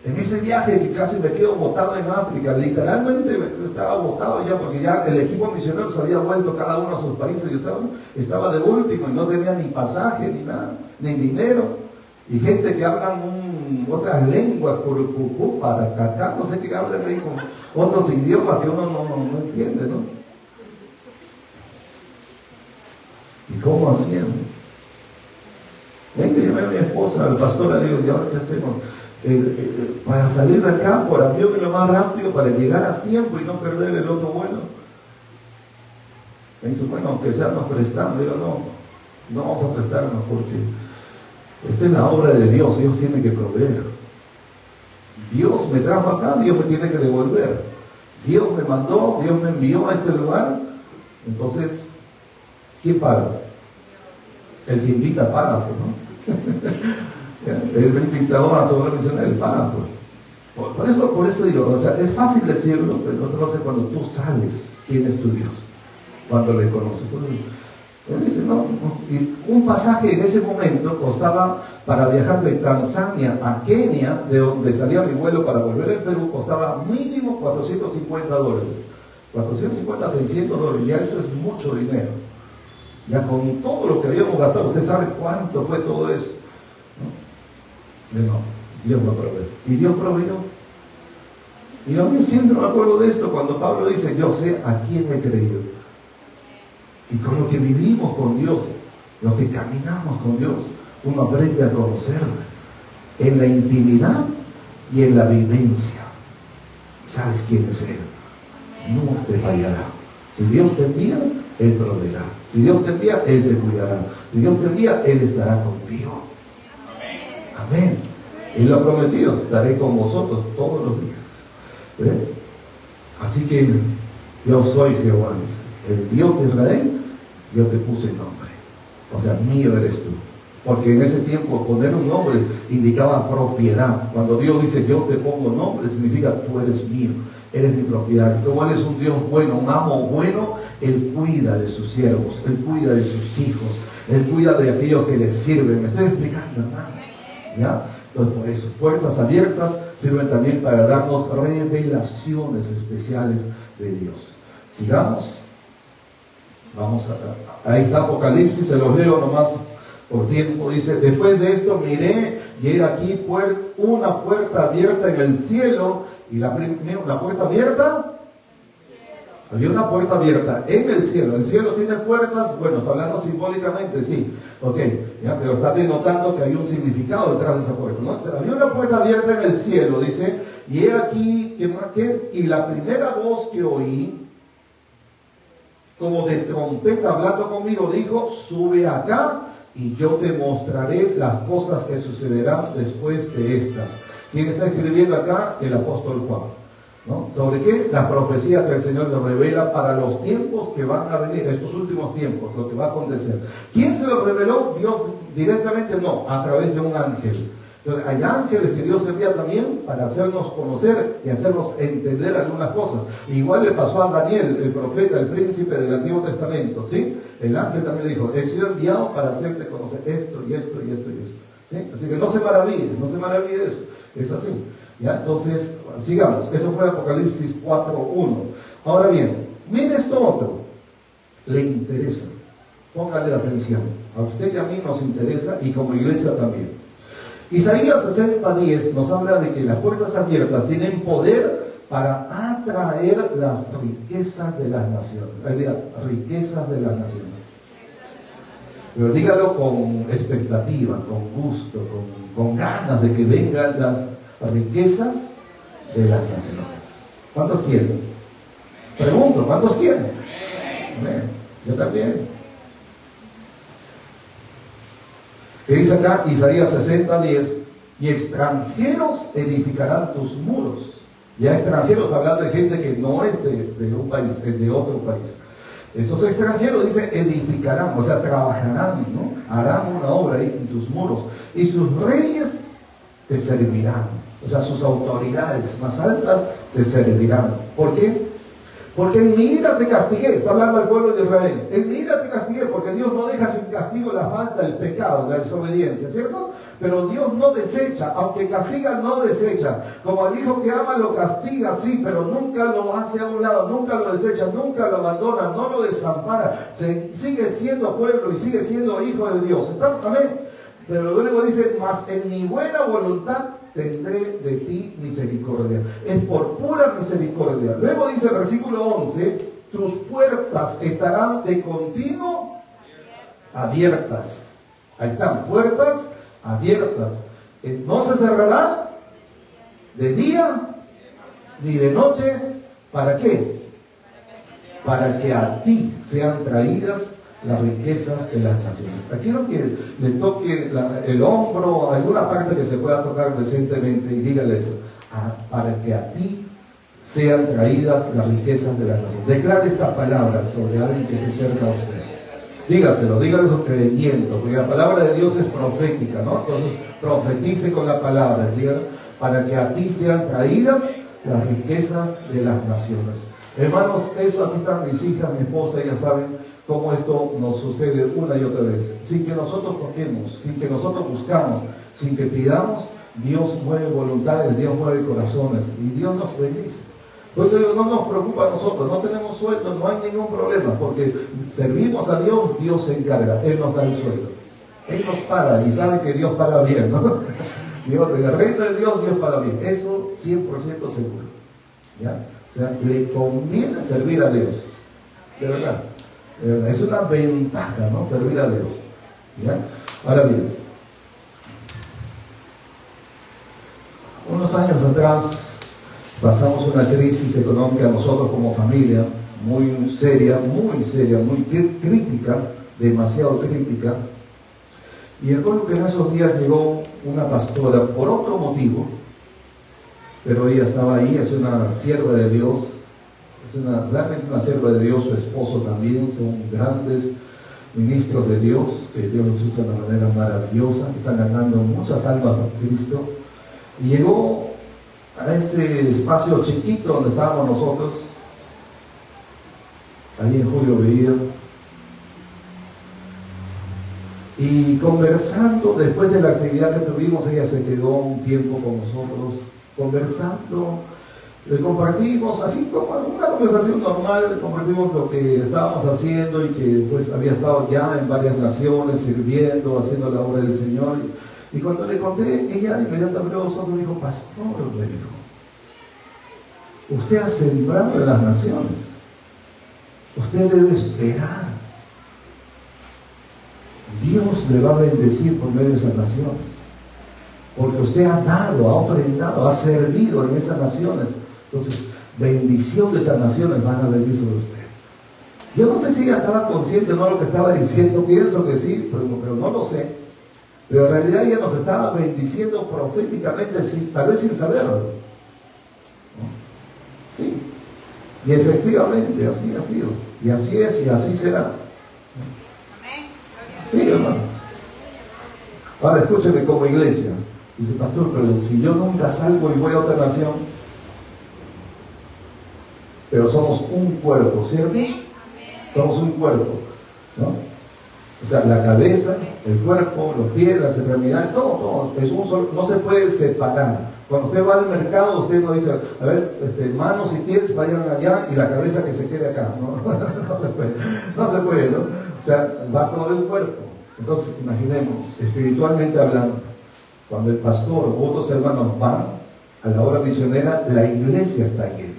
En ese viaje que casi me quedo botado en África, literalmente estaba botado ya, porque ya el equipo misionero se había vuelto cada uno a sus países. Yo estaba de último y no tenía ni pasaje, ni nada, ni dinero. Y gente que hablan otras lenguas, para cacá, no sé qué hablan ahí con otros idiomas que uno no entiende, ¿no? ¿Y cómo hacían? Ahí me llamé a mi esposa, al pastor, le digo, ¿y ahora qué hacemos? Para salir de acá por avión y lo más rápido, para llegar a tiempo y no perder el otro vuelo. Me dice, bueno, aunque sea nos prestamos. Digo, no vamos a prestarnos, porque esta es la obra de Dios. Dios tiene que proveer. Dios me trajo acá, Dios me tiene que devolver. Dios me mandó, Dios me envió a este lugar. Entonces, ¿quién paga? El que invita paga, pues, ¿no? El invitado a sobre misiones, el paga, pues. Por eso digo, o sea, es fácil decirlo, pero otra cosa es cuando tú sabes quién es tu Dios, cuando le conoces. Él dice, no. Y un pasaje en ese momento costaba, para viajar de Tanzania a Kenia, de donde salía mi vuelo para volver al Perú, costaba mínimo $450. 450 a $600, ya eso es mucho dinero. Ya con todo lo que habíamos gastado, usted sabe cuánto fue todo eso. No, Dios lo proveyó. Y Dios proveyó. Y a mí siempre me acuerdo de esto, cuando Pablo dice, yo sé a quién he creído. Y con lo que vivimos con Dios, lo que caminamos con Dios, uno aprende a conocerlo en la intimidad y en la vivencia. ¿Sabes quién es Él? No te fallará. Si Dios te envía, Él proveerá. Si Dios te envía, Él te cuidará. Si Dios te envía, Él estará contigo. Amén. Él lo ha prometido, estaré con vosotros todos los días. ¿Ve? Así que yo soy Jehová, el Dios de Israel, yo te puse nombre. O sea, mío eres tú. Porque en ese tiempo poner un nombre indicaba propiedad. Cuando Dios dice yo te pongo nombre, significa tú eres mío, eres mi propiedad. Tú eres un Dios bueno, un amo bueno. Él cuida de sus siervos, Él cuida de sus hijos, Él cuida de aquellos que le sirven. Me estoy explicando, hermanos. ¿Ya? Entonces, por eso, puertas abiertas sirven también para darnos revelaciones especiales de Dios. Sigamos. Vamos ahí está Apocalipsis, se los leo nomás por tiempo. Dice: después de esto miré y era aquí una puerta abierta en el cielo. Y la puerta abierta, había una puerta abierta en el cielo. El cielo tiene puertas, bueno, está hablando simbólicamente, sí, ok, ya, pero está denotando que hay un significado detrás de esa puerta, ¿no? Había una puerta abierta en el cielo, dice, y he aquí, y la primera voz que oí, como de trompeta hablando conmigo, dijo: sube acá y yo te mostraré las cosas que sucederán después de estas. ¿Quién está escribiendo acá? El apóstol Juan, ¿no? ¿Sobre qué? Las profecías que el Señor nos revela para los tiempos que van a venir, estos últimos tiempos, lo que va a acontecer. ¿Quién se lo reveló? Dios directamente, no, a través de un ángel. Entonces, hay ángeles que Dios envía también para hacernos conocer y hacernos entender algunas cosas. Igual le pasó a Daniel, el profeta, el príncipe del Antiguo Testamento, ¿sí? El ángel también le dijo: he sido enviado para hacerte conocer esto y esto y esto y esto, ¿sí? Así que no se maraville de eso, es así. ¿Ya? Entonces, sigamos. Eso fue Apocalipsis 4:1. Ahora bien, mire esto otro. Le interesa. Póngale atención. A usted y a mí nos interesa, y como iglesia también. Isaías 60:10 nos habla de que las puertas abiertas tienen poder para atraer las riquezas de las naciones. Ahí diga, riquezas de las naciones. Pero dígalo con expectativa, con gusto, con ganas de que vengan las riquezas de las naciones. ¿Cuántos quieren? Pregunto, ¿cuántos quieren? Amén. Yo también. ¿Qué dice acá? Isaías 60:10: y extranjeros edificarán tus muros. Ya extranjeros, hablando de gente que no es de un país, es de otro país. Esos extranjeros, dice, edificarán, o sea, trabajarán, ¿no? Harán una obra ahí en tus muros. Y sus reyes te servirán. O sea, sus autoridades más altas te servirán. ¿Por qué? Porque en mi ira te castigué. Está hablando al pueblo de Israel. En mi ira te castigué, porque Dios no deja sin castigo la falta, el pecado, la desobediencia, ¿cierto? Pero Dios no desecha, aunque castiga, no desecha. Como al hijo que ama lo castiga, sí, pero nunca lo hace a un lado, nunca lo desecha, nunca lo abandona, no lo desampara. Sigue siendo pueblo y sigue siendo hijo de Dios. ¿Está? Amén. Pero luego dice: mas en mi buena voluntad tendré de ti misericordia. Es por pura misericordia. Luego dice el versículo 11: tus puertas estarán de continuo abiertas. Ahí están, puertas abiertas. No se cerrará de día ni de noche. ¿Para qué? Para que a ti sean traídas las riquezas de las naciones. Quiero que le toque el hombro, alguna parte que se pueda tocar decentemente, y dígale eso: para que a ti sean traídas las riquezas de las naciones. Declare esta palabra sobre alguien que esté cerca a usted. Dígalo creyendo, porque la palabra de Dios es profética, ¿no? Entonces, profetice con la palabra, dígalo: para que a ti sean traídas las riquezas de las naciones. Hermanos, eso aquí están mis hijas, mi esposa, ellas saben cómo esto nos sucede una y otra vez. Sin que nosotros toquemos, sin que nosotros buscamos, sin que pidamos, Dios mueve voluntades, Dios mueve corazones y Dios nos bendice. Por eso no nos preocupa a nosotros, no tenemos sueldo, no hay ningún problema, porque servimos a Dios, Dios se encarga, Él nos da el sueldo. Él nos paga y sabe que Dios paga bien, ¿no? Dios, en el reino de Dios, Dios paga bien. Eso 100% seguro. ¿Ya? O sea, le conviene servir a Dios. De verdad. Es una ventaja, ¿no? Servir a Dios. ¿Ya? Ahora bien, unos años atrás pasamos una crisis económica nosotros como familia, muy seria, muy crítica, demasiado crítica. Y recuerdo que en esos días llegó una pastora por otro motivo, pero ella estaba ahí, es una sierva de Dios, realmente una sierva de Dios, su esposo también, son grandes ministros de Dios, que Dios los usa de una manera maravillosa, que están ganando muchas almas por Cristo. Y llegó a ese espacio chiquito donde estábamos nosotros, ahí en Julio Veía, y conversando, después de la actividad que tuvimos, ella se quedó un tiempo con nosotros, conversando, le compartimos, así como una conversación normal, compartimos lo que estábamos haciendo y que pues había estado ya en varias naciones, sirviendo, haciendo la obra del Señor. Y cuando le conté, ella inmediatamente me dijo, pastor, me dijo, usted ha sembrado en las naciones, usted debe esperar. Dios le va a bendecir por medio de esas naciones, porque usted ha dado, ha ofrendado, ha servido en esas naciones. Entonces, bendición de esas naciones van a venir sobre usted. Yo no sé si ella estaba consciente o no de lo que estaba diciendo, pienso que sí, pero no lo sé. Pero en realidad ella nos estaba bendiciendo proféticamente, tal vez sin saberlo. Sí. Y efectivamente, así ha sido. Y así es, y así será. Sí, hermano. Ahora escúcheme como iglesia. Dice, pastor, pero si yo nunca salgo y voy a otra nación, pero somos un cuerpo, ¿cierto? Somos un cuerpo, ¿no? O sea, la cabeza, el cuerpo, los pies, las extremidades, todo, es un solo, no se puede separar. Cuando usted va al mercado, usted no dice, a ver, manos y pies vayan allá y la cabeza que se quede acá, ¿no? No se puede, ¿no? O sea, va todo el cuerpo. Entonces, imaginemos, espiritualmente hablando, cuando el pastor u otros hermanos van a la obra misionera, la iglesia está allí.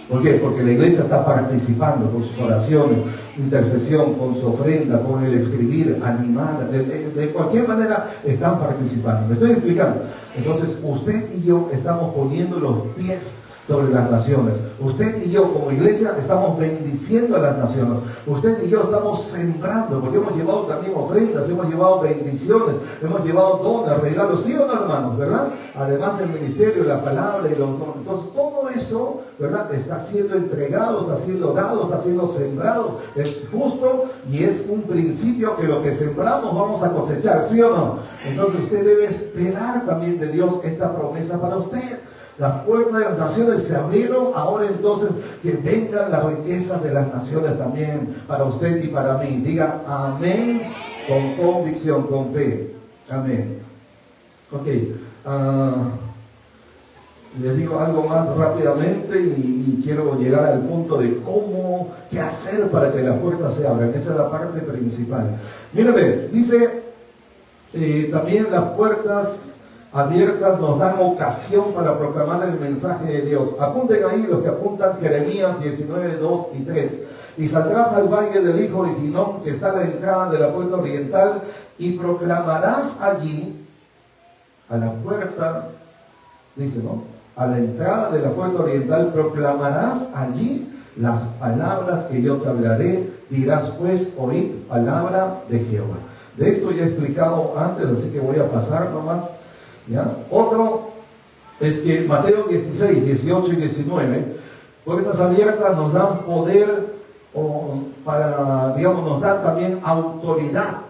¿Por qué? Porque la iglesia está participando con sus oraciones, intercesión, con su ofrenda, con el escribir, animar, de cualquier manera están participando. ¿Me estoy explicando? Entonces, usted y yo estamos poniendo los pies sobre las naciones. Usted y yo como iglesia estamos bendiciendo a las naciones. Usted y yo estamos sembrando, porque hemos llevado también ofrendas, hemos llevado bendiciones, hemos llevado dones, regalos, ¿sí o no, hermanos? ¿Verdad? Además del ministerio, la palabra y los dones. Entonces todo eso, ¿verdad? Está siendo entregado, está siendo dado, está siendo sembrado. Es justo y es un principio que lo que sembramos vamos a cosechar, ¿sí o no? Entonces usted debe esperar también de Dios esta promesa para usted. Las puertas de las naciones se abrieron, ahora entonces que vengan las riquezas de las naciones también para usted y para mí. Diga amén con convicción, con fe. Amén. Ok. Les digo algo más rápidamente y quiero llegar al punto de cómo, qué hacer para que las puertas se abran. Esa es la parte principal. Mírenme, dice también las puertas abiertas nos dan ocasión para proclamar el mensaje de Dios. Apunten ahí los que apuntan Jeremías 19, 2 y 3. Y saldrás al valle del hijo de Hinnom, que está a la entrada de la puerta oriental, y proclamarás allí, a la puerta, dice, ¿no? A la entrada de la puerta oriental, proclamarás allí las palabras que yo te hablaré. Dirás pues, oíd palabra de Jehová. De esto ya he explicado antes, así que voy a pasar nomás. ¿Ya? Otro es que Mateo 16, 18 y 19, puertas abiertas nos dan poder para, digamos, nos dan también autoridad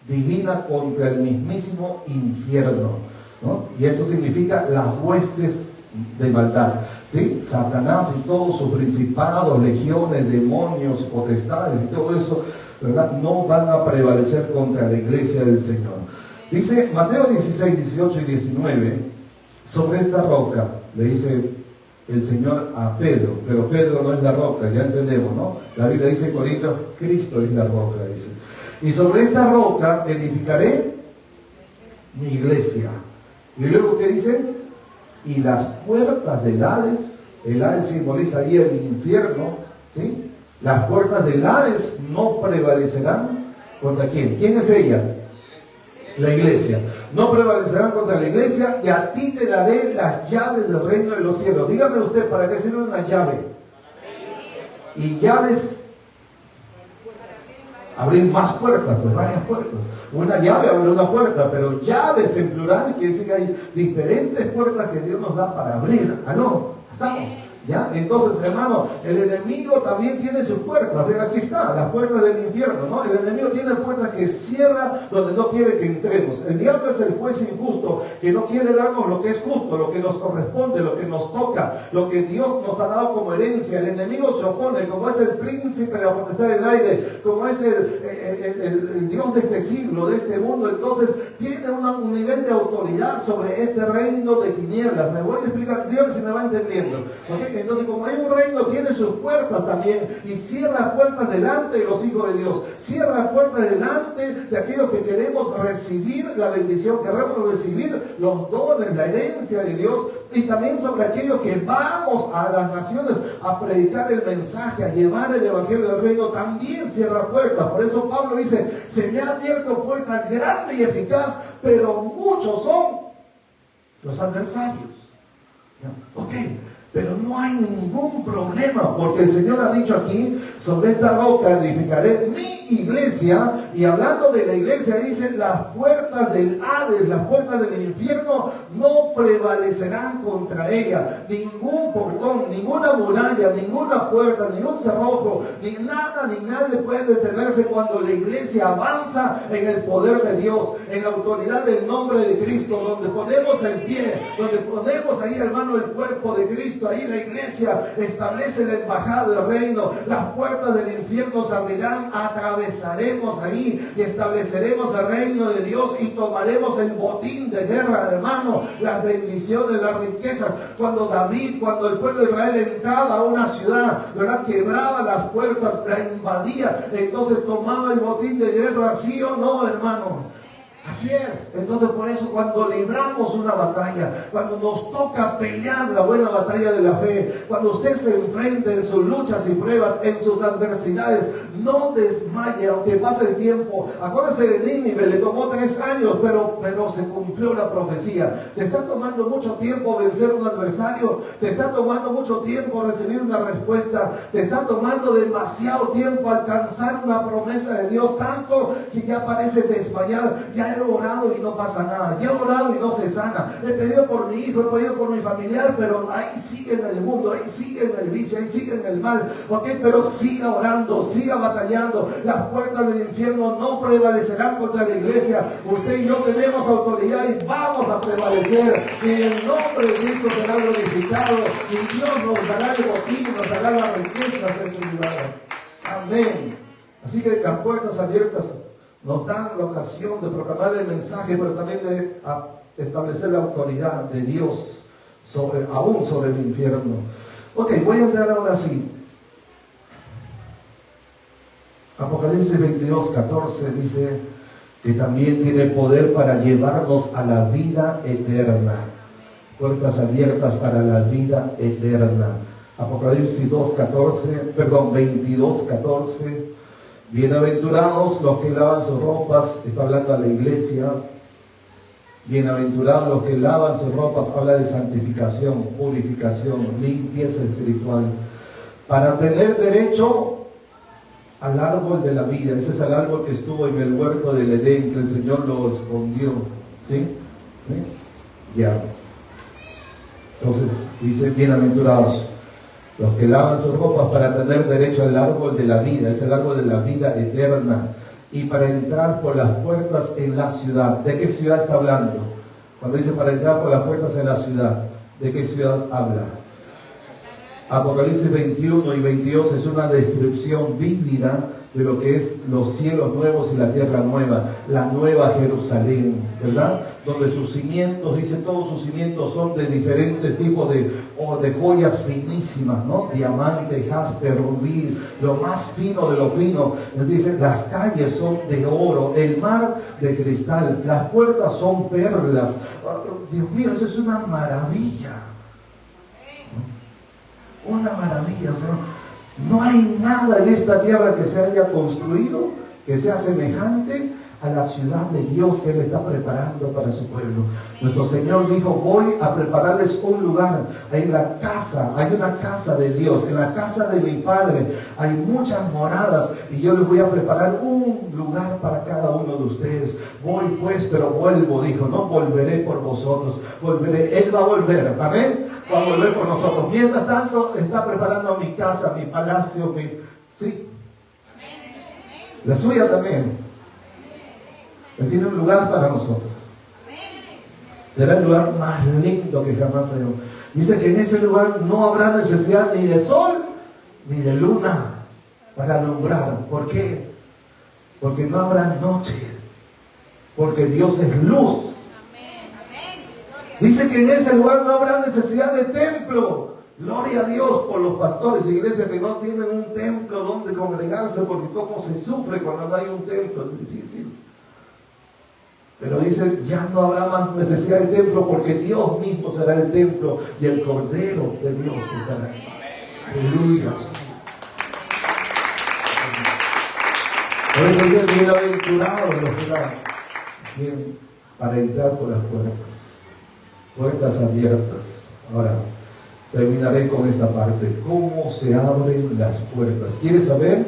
divina contra el mismísimo infierno, ¿no? Y eso significa las huestes de maldad, ¿sí? Satanás y todos sus principados, legiones, demonios, potestades y todo eso, ¿verdad? No van a prevalecer contra la iglesia del Señor. Dice Mateo 16, 18 y 19, sobre esta roca, le dice el Señor a Pedro, pero Pedro no es la roca, ya entendemos, ¿no? La Biblia dice en Corintios, Cristo es la roca, dice. Y sobre esta roca edificaré mi iglesia. Y luego, ¿qué dice? Y las puertas del Hades, el Hades simboliza ahí el infierno, ¿sí? Las puertas del Hades no prevalecerán contra ¿quién? ¿Quién es ella? La iglesia. No prevalecerán contra la iglesia, y a ti te daré las llaves del reino de los cielos. Dígame usted, ¿para qué sirve una llave? y llaves. Abrir más puertas, pues varias puertas. Una llave abre una puerta, pero llaves en plural quiere decir que hay diferentes puertas que Dios nos da para abrir. ¿Aló? ¿Estamos? ¿Ya? Entonces, hermano, el enemigo también tiene sus puertas. Ven, aquí está, las puertas del infierno, ¿no? El enemigo tiene puertas que cierra donde no quiere que entremos. El diablo es el juez injusto que no quiere darnos lo que es justo, lo que nos corresponde, lo que nos toca, lo que Dios nos ha dado como herencia. El enemigo se opone, como es el príncipe de la potestad del aire, como es el Dios de este siglo, de este mundo. Entonces, tiene un nivel de autoridad sobre este reino de tinieblas. Me voy a explicar, Dios si me va entendiendo. ¿Okay? Entonces, como hay un reino, tiene sus puertas también, y cierra puertas delante de los hijos de Dios, cierra puertas delante de aquellos que queremos recibir la bendición, queremos recibir los dones, la herencia de Dios, y también sobre aquellos que vamos a las naciones a predicar el mensaje, a llevar el evangelio del reino, también cierra puertas. Por eso Pablo dice, se me ha abierto puertas grande y eficaz, pero muchos son los adversarios. Ok, pero no hay ningún problema, porque el Señor ha dicho aquí, sobre esta roca edificaré mi iglesia, y hablando de la iglesia dice, las puertas del Hades, las puertas del infierno no prevalecerán contra ella. Ningún portón, ninguna muralla, ninguna puerta, ningún cerrojo, ni nada ni nadie puede detenerse cuando la iglesia avanza en el poder de Dios, en la autoridad del nombre de Cristo, donde ponemos el pie, donde ponemos ahí, hermano, el cuerpo de Cristo. Ahí la iglesia establece la embajada del reino. Las puertas del infierno se abrirán, atravesaremos ahí y estableceremos el reino de Dios y tomaremos el botín de guerra, hermano, las bendiciones, las riquezas. Cuando el pueblo de Israel entraba a una ciudad, ¿verdad?, quebraba las puertas, la invadía, entonces tomaba el botín de guerra, ¿sí o no, hermano? Así es. Entonces, por eso, cuando libramos una batalla, cuando nos toca pelear la buena batalla de la fe, cuando usted se enfrente en sus luchas y pruebas, en sus adversidades, no desmaye, aunque pase el tiempo. Acuérdese de Nínive, le tomó 3 años, pero se cumplió la profecía. Te está tomando mucho tiempo vencer un adversario, te está tomando mucho tiempo recibir una respuesta, te está tomando demasiado tiempo alcanzar una promesa de Dios, tanto que ya parece desmayar. Ya he orado y no pasa nada, ya he orado y no se sana, he pedido por mi hijo, he pedido por mi familiar, pero ahí sigue en el mundo, ahí sigue en el vicio, ahí sigue en el mal. Ok, pero siga orando, siga batallando. Las puertas del infierno no prevalecerán contra la iglesia. Usted y yo tenemos autoridad y vamos a prevalecer, y el nombre de Cristo será glorificado, y Dios nos dará el botín, nos dará las riquezas en su lugar. Amén. Así que las puertas abiertas nos dan la ocasión de proclamar el mensaje, pero también de establecer la autoridad de Dios aún sobre el infierno. Ok, voy a entrar ahora así. Apocalipsis 22:14 dice que también tiene poder para llevarnos a la vida eterna. Puertas abiertas para la vida eterna. Apocalipsis 22:14. Bienaventurados los que lavan sus ropas, está hablando a la iglesia. Bienaventurados los que lavan sus ropas, habla de santificación, purificación, limpieza espiritual, para tener derecho al árbol de la vida. Ese es el árbol que estuvo en el huerto del Edén, que el Señor lo escondió. ¿Sí? ¿Sí? Ya. Entonces dice, bienaventurados los que lavan sus ropas para tener derecho al árbol de la vida, es el árbol de la vida eterna, y para entrar por las puertas en la ciudad. ¿De qué ciudad está hablando? Cuando dice para entrar por las puertas en la ciudad, ¿de qué ciudad habla? Apocalipsis 21 y 22 es una descripción vívida de lo que es los cielos nuevos y la tierra nueva, la nueva Jerusalén, ¿verdad? Donde sus cimientos, dice, todos sus cimientos son de diferentes tipos de joyas finísimas, ¿no? Diamante, jaspe, rubí, lo más fino de lo fino. Les dice, las calles son de oro, el mar de cristal, las puertas son perlas. Dios mío, eso es una maravilla. Una maravilla, o sea, no hay nada en esta tierra que se haya construido que sea semejante a la ciudad de Dios que Él está preparando para su pueblo. Nuestro Señor dijo, voy a prepararles un lugar. En la casa, hay una casa de Dios, en la casa de mi Padre hay muchas moradas y yo les voy a preparar un lugar para cada uno de ustedes. Voy pues, pero vuelvo, dijo, no volveré por vosotros, volveré. Él va a volver, amén, va a volver por nosotros. Mientras tanto, está preparando mi casa, mi palacio, sí, la suya también. Él tiene un lugar para nosotros. Será el lugar más lindo que jamás haya. Dice que en ese lugar no habrá necesidad ni de sol ni de luna para alumbrar. ¿Por qué? Porque no habrá noche. Porque Dios es luz. Dice que en ese lugar no habrá necesidad de templo. Gloria a Dios por los pastores de iglesias que no tienen un templo donde congregarse, porque cómo se sufre cuando no hay un templo, es difícil. Pero dice, ya no habrá más necesidad de templo, porque Dios mismo será el templo y el Cordero de Dios estará ahí. Aleluya. Por eso dice, bienaventurados los que van para entrar por las puertas abiertas. Ahora, terminaré con esta parte. ¿Cómo se abren las puertas? ¿Quieres saber?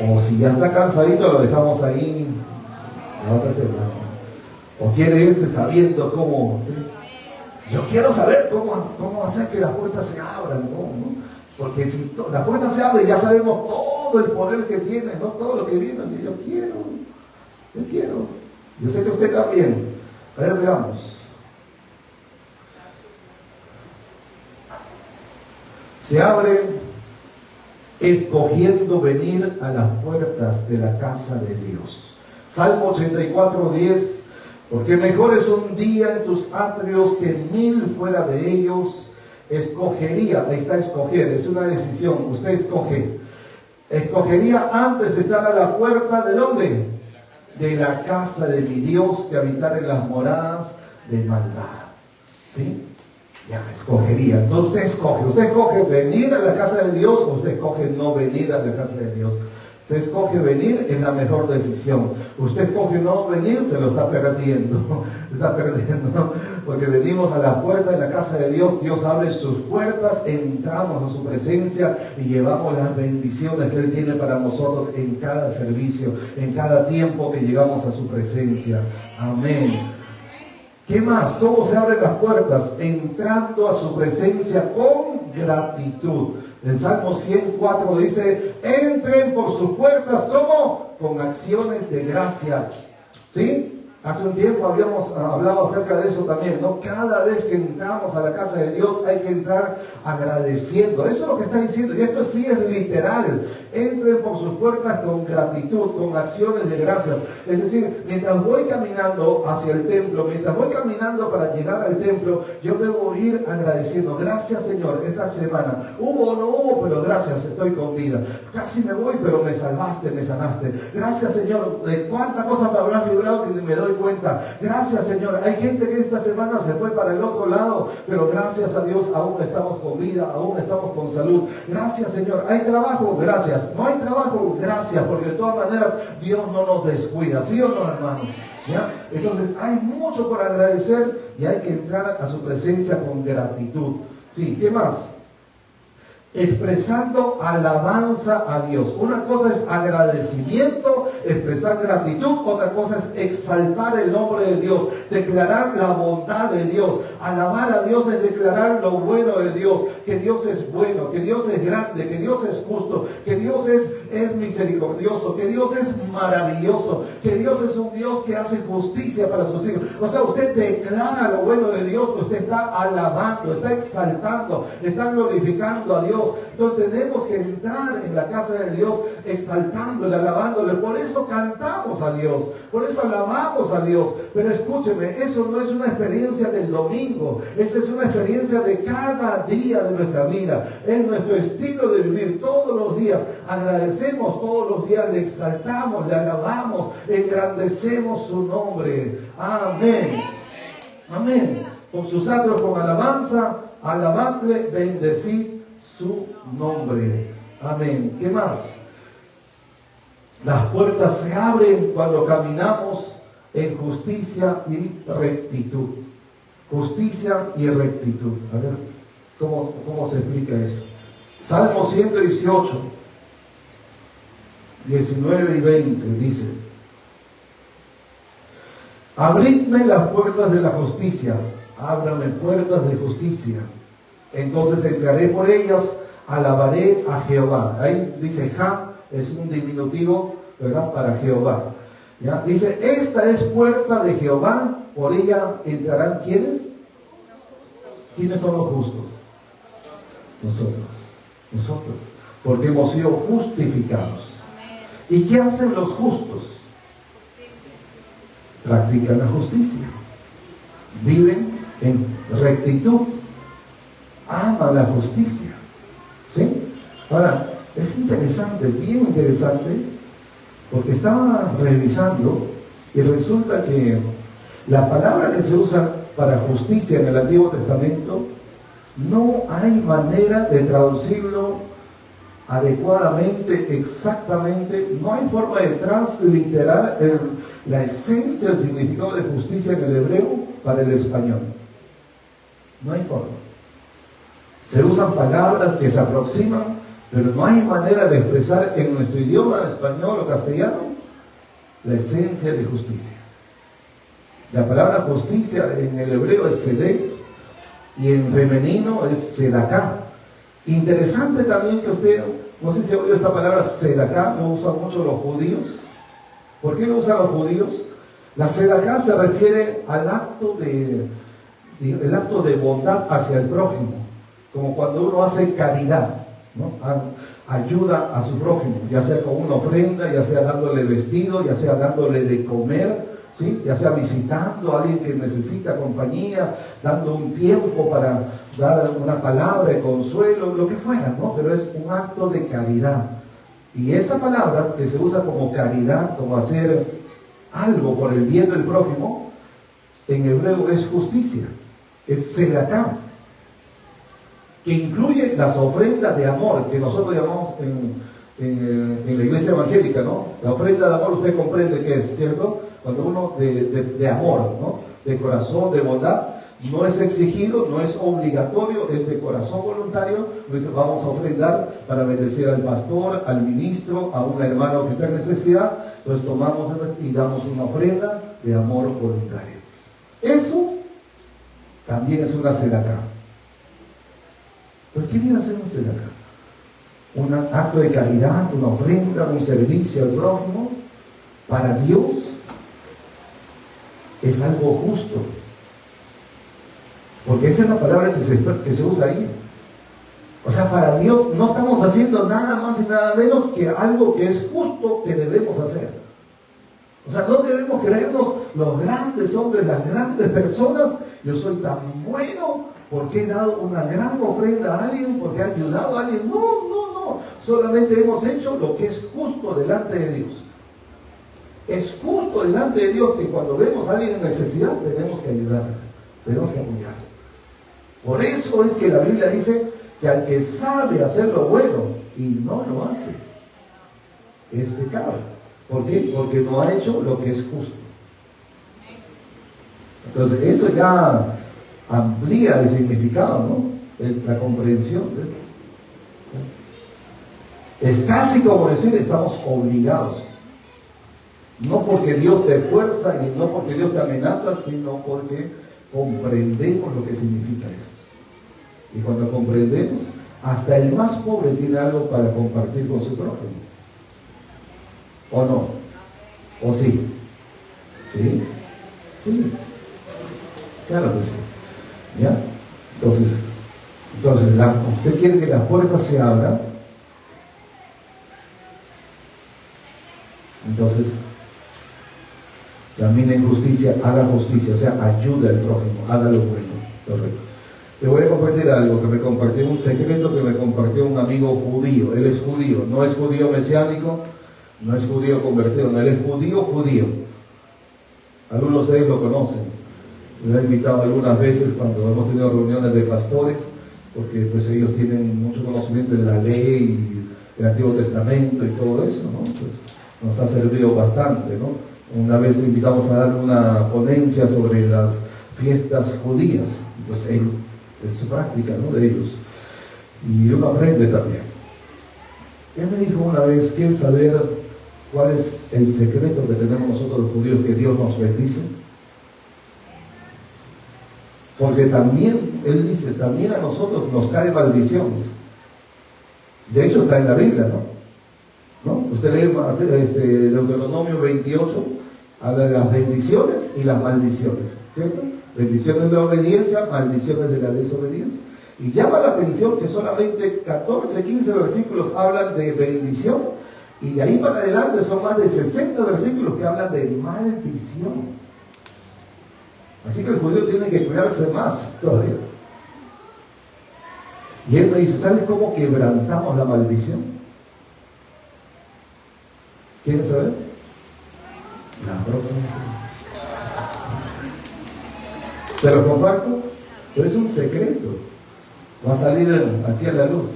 O si ya está cansadito, lo dejamos ahí. O quiere irse sabiendo cómo. ¿Sí? Yo quiero saber cómo hacer que las puertas se abran, ¿no? Porque si la puerta se abre, ya sabemos todo el poder que tiene, ¿no? Todo lo que viene. Y yo quiero. Yo sé que usted también. A ver, veamos. Se abre escogiendo venir a las puertas de la casa de Dios. Salmo 84:10, porque mejor es un día en tus atrios que 1000 fuera de ellos. Escogería, ahí está escoger, es una decisión, usted escoge. Escogería antes estar a la puerta ¿de dónde? De la casa de mi Dios, que habitar en las moradas de maldad. ¿Sí? Ya, escogería. Entonces usted escoge venir a la casa de Dios o usted escoge no venir a la casa de Dios. Usted escoge venir, es la mejor decisión. Usted escoge no venir, se lo está perdiendo. Está perdiendo, porque venimos a la puerta de la casa de Dios. Dios abre sus puertas, entramos a su presencia y llevamos las bendiciones que Él tiene para nosotros en cada servicio, en cada tiempo que llegamos a su presencia. Amén. ¿Qué más? ¿Cómo se abren las puertas? Entrando a su presencia con gratitud. El Salmo 104 dice, entren por sus puertas, ¿cómo? Con acciones de gracias. ¿Sí? Hace un tiempo habíamos hablado acerca de eso también, ¿no? Cada vez que entramos a la casa de Dios hay que entrar agradeciendo. Eso es lo que está diciendo, y esto sí es literal. Entren por sus puertas con gratitud, con acciones de gracias. Es decir, mientras voy caminando hacia el templo, mientras voy caminando para llegar al templo, yo debo ir agradeciendo. Gracias, Señor, esta semana. Hubo o no hubo, pero gracias, estoy con vida. Casi me voy, pero me salvaste, me sanaste. Gracias, Señor, de cuántas cosas me habrás librado que me doy cuenta. Gracias, Señor. Hay gente que esta semana se fue para el otro lado, pero gracias a Dios aún estamos con vida, aún estamos con salud. Gracias, Señor. ¿Hay trabajo? Gracias. No hay trabajo, gracias, porque de todas maneras Dios no nos descuida, ¿sí o no, hermanos? ¿Ya? Entonces hay mucho por agradecer y hay que entrar a su presencia con gratitud. Sí, ¿qué más? Expresando alabanza a Dios. Una cosa es agradecimiento, expresar gratitud. Otra cosa es exaltar el nombre de Dios, declarar la bondad de Dios. Alabar a Dios es declarar lo bueno de Dios, que Dios es bueno, que Dios es grande, que Dios es justo, que Dios es misericordioso, que Dios es maravilloso, que Dios es un Dios que hace justicia para sus hijos. O sea, usted declara lo bueno de Dios, usted está alabando, está exaltando, está glorificando a Dios. Entonces tenemos que entrar en la casa de Dios exaltándole, alabándole. Por eso cantamos a Dios, por eso alabamos a Dios. Pero escúcheme, eso no es una experiencia del domingo, esa es una experiencia de cada día de nuestra vida. Es nuestro estilo de vivir todos los días. Agradecemos todos los días, le exaltamos, le alabamos, engrandecemos su nombre. Amén. Amén. Con sus actos con alabanza, alabadle, bendecid su nombre. Amén. ¿Qué más? Las puertas se abren cuando caminamos en justicia y rectitud. Justicia y rectitud. A ver, ¿cómo se explica eso? Salmo 118, 19 y 20 dice: abridme las puertas de la justicia, ábrame puertas de justicia, entonces entraré por ellas, alabaré a Jehová. Ahí dice Ja, es un diminutivo, ¿verdad?, para Jehová. ¿Ya? Dice, esta es puerta de Jehová, por ella entrarán ¿quiénes? ¿Quiénes son los justos? Nosotros, porque hemos sido justificados. ¿Y qué hacen los justos? Practican la justicia, viven en rectitud, aman la justicia. ¿Sí? Ahora, es interesante, bien interesante, porque estaba revisando y resulta que la palabra que se usa para justicia en el Antiguo Testamento, no hay manera de traducirlo adecuadamente, exactamente, no hay forma de transliterar la esencia, el significado de justicia en el hebreo para el español. No hay forma. Se usan palabras que se aproximan, pero no hay manera de expresar en nuestro idioma, español o castellano, la esencia de justicia. La palabra justicia en el hebreo es sedek y en femenino es sedaká. Interesante también que usted, no sé si ha oído esta palabra sedaká, lo usan mucho los judíos. ¿Por qué lo usan los judíos? La sedaká se refiere al acto de bondad hacia el prójimo, como cuando uno hace caridad, ¿no? Ayuda a su prójimo, ya sea con una ofrenda, ya sea dándole vestido, ya sea dándole de comer, ¿sí? Ya sea visitando a alguien que necesita compañía, dando un tiempo para dar una palabra de consuelo, lo que fuera, ¿no? Pero es un acto de caridad. Y esa palabra que se usa como caridad, como hacer algo por el bien del prójimo, en hebreo es justicia, es sedaká, que incluye las ofrendas de amor, que nosotros llamamos en la iglesia evangélica, ¿no? La ofrenda de amor, usted comprende qué es, ¿cierto? Cuando uno de amor, ¿no? De corazón, de bondad, no es exigido, no es obligatorio, es de corazón voluntario. Dice, vamos a ofrendar para bendecir al pastor, al ministro, a un hermano que está en necesidad. Entonces tomamos y damos una ofrenda de amor voluntario. Eso también es una sedaká. Pues, ¿qué viene a ser una sedaká? Un acto de caridad, una ofrenda, un servicio al prójimo. Para Dios es algo justo, porque esa es la palabra que se usa ahí. O sea, para Dios no estamos haciendo nada más y nada menos que algo que es justo que debemos hacer. O sea, no debemos creernos los grandes hombres, las grandes personas. Yo soy tan bueno porque he dado una gran ofrenda a alguien, porque he ayudado a alguien. No. Solamente hemos hecho lo que es justo delante de Dios. Es justo delante de Dios que cuando vemos a alguien en necesidad tenemos que ayudarle, tenemos que apoyarle. Por eso es que la Biblia dice que al que sabe hacer lo bueno y no lo hace, es pecado. ¿Por qué? Porque no ha hecho lo que es justo. Entonces eso ya amplía el significado, ¿no? La comprensión. Es casi como decir, estamos obligados. No porque Dios te fuerza y no porque Dios te amenaza, sino porque comprendemos lo que significa esto. Y cuando comprendemos, hasta el más pobre tiene algo para compartir con su prójimo. ¿O no? ¿O sí? ¿Sí? Sí. Claro que sí. ¿Ya? Entonces usted quiere que la puerta se abra. Entonces, camine en justicia, haga justicia, o sea, ayude al prójimo, haga lo bueno. Correcto. Te voy a compartir algo que me compartió, un secreto que me compartió un amigo judío. Él es judío, no es judío mesiánico, no es judío convertido, no, él es judío. Algunos de ustedes lo conocen. Me he invitado algunas veces cuando hemos tenido reuniones de pastores, porque pues ellos tienen mucho conocimiento de la ley, y el Antiguo Testamento y todo eso, ¿no? Pues, nos ha servido bastante, ¿no? Una vez invitamos a dar una ponencia sobre las fiestas judías, pues es su práctica, ¿no? De ellos. Y uno aprende también. Él me dijo una vez, ¿quieres saber cuál es el secreto que tenemos nosotros los judíos, que Dios nos bendice? Porque también, él dice, también a nosotros nos cae maldiciones. De hecho está en la Biblia, ¿no? Usted lee Deuteronomio 28, habla de las bendiciones y las maldiciones, ¿cierto? Bendiciones de la obediencia, maldiciones de la desobediencia. Y llama la atención que solamente 14, 15 versículos hablan de bendición, y de ahí para adelante son más de 60 versículos que hablan de maldición. Así que el judío tiene que cuidarse más todavía. Y él me dice, ¿sabes cómo quebrantamos la maldición? ¿Quieren saber? La próxima semana. Se lo comparto, pero es un secreto. Va a salir aquí a la luz.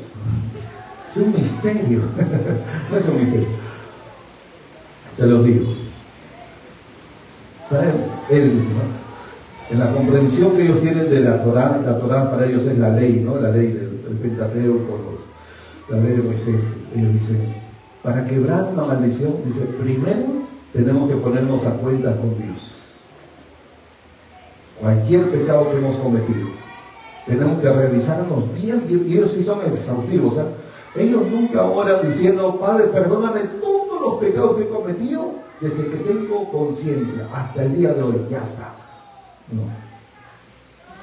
Es un misterio. No es un misterio. Se lo digo. ¿Saben? Él dice, ¿no? En la comprensión que ellos tienen de la Torá para ellos es la ley, ¿no? La ley del Pentateuco, la ley de Moisés. Ellos dicen, para quebrar una maldición, dice, primero tenemos que ponernos a cuenta con Dios. Cualquier pecado que hemos cometido, tenemos que revisarnos bien, y ellos sí son exhaustivos, ¿eh? Ellos nunca oran diciendo, Padre, perdóname todos los pecados que he cometido desde que tengo conciencia hasta el día de hoy, ya está. No.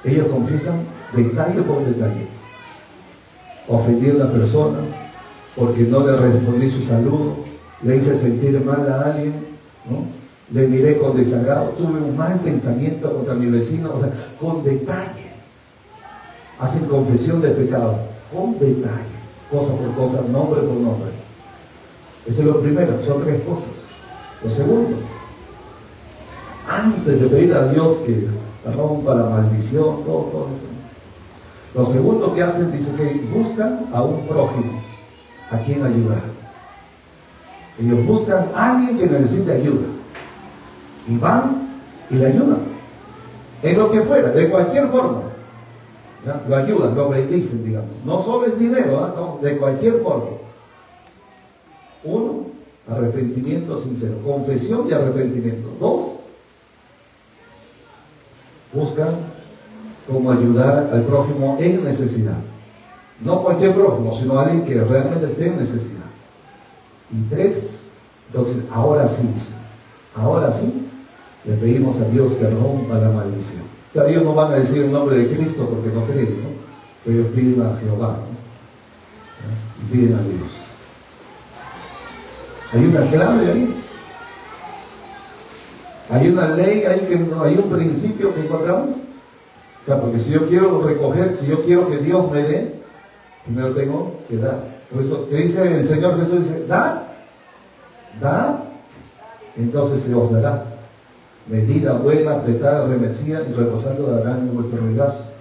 Ellos confiesan detalle por detalle. Ofendí a una persona porque no le respondí su saludo, le hice sentir mal a alguien, ¿no? Le miré con desagrado, tuve un mal pensamiento contra mi vecino, o sea, con detalle. Hacen confesión de pecado, con detalle, cosa por cosa, nombre por nombre. Ese es lo primero, son 3 cosas. Lo segundo, antes de pedir a Dios que rompa la maldición, todo eso, lo segundo que hacen, dice que buscan a un prójimo a quien ayudar. Ellos buscan a alguien que necesite ayuda y van y le ayudan en lo que fuera, de cualquier forma, ¿ya? Lo ayudan, lo bendicen, digamos. No solo es dinero, no, de cualquier forma. 1, arrepentimiento sincero, confesión y arrepentimiento. 2, buscan cómo ayudar al prójimo en necesidad. No cualquier prójimo, sino alguien que realmente esté en necesidad. Y 3, entonces ahora sí, le pedimos a Dios que rompa la maldición. Claro, ellos no van a decir el nombre de Cristo porque no creen, ¿no? Pero ellos piden a Jehová, ¿no? Y piden a Dios. Hay una clave ahí. Hay una ley, hay un principio que encontramos. O sea, porque si yo quiero recoger, si yo quiero que Dios me dé, primero tengo que dar. Por eso, ¿qué dice el Señor Jesús? Dice, da, entonces se os dará. Medida buena, apretada, remecida y reposando darán en vuestro regazo.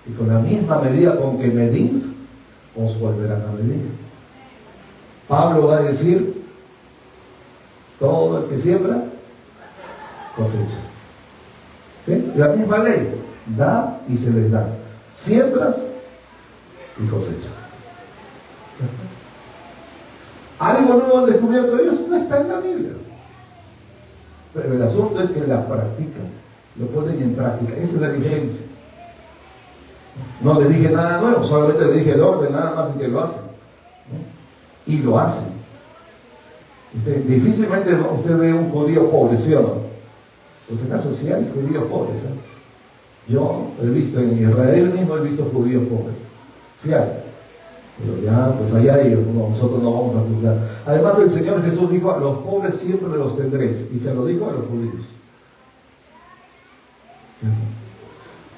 Y con la misma medida con que medís, os volverán a medir. Pablo va a decir, todo el que siembra, cosecha. ¿Sí? La misma ley, da y se les da. Siembras y cosechas. Algo nuevo han descubierto ellos, no está en la Biblia. Pero el asunto es que la practican, lo ponen en práctica. Esa es la diferencia. No le dije nada nuevo, solamente le dije el orden, nada más en que lo hacen, ¿no? Y lo hacen. Difícilmente usted ve un judío pobre, ¿sí o no? Pues en caso sí hay judíos pobres, ¿eh? Yo he visto en Israel mismo, he visto judíos pobres. Sí hay. Pero ya, pues allá ellos, nosotros no vamos a juzgar. Además, el Señor Jesús dijo, a los pobres siempre los tendréis. Y se lo dijo a los judíos.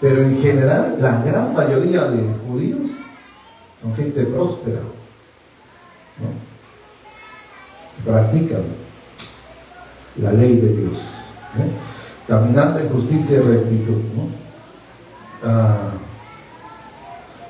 Pero en general, la gran mayoría de judíos son gente próspera, ¿no? Practican la ley de Dios, ¿eh? Caminando en justicia y rectitud, ¿no?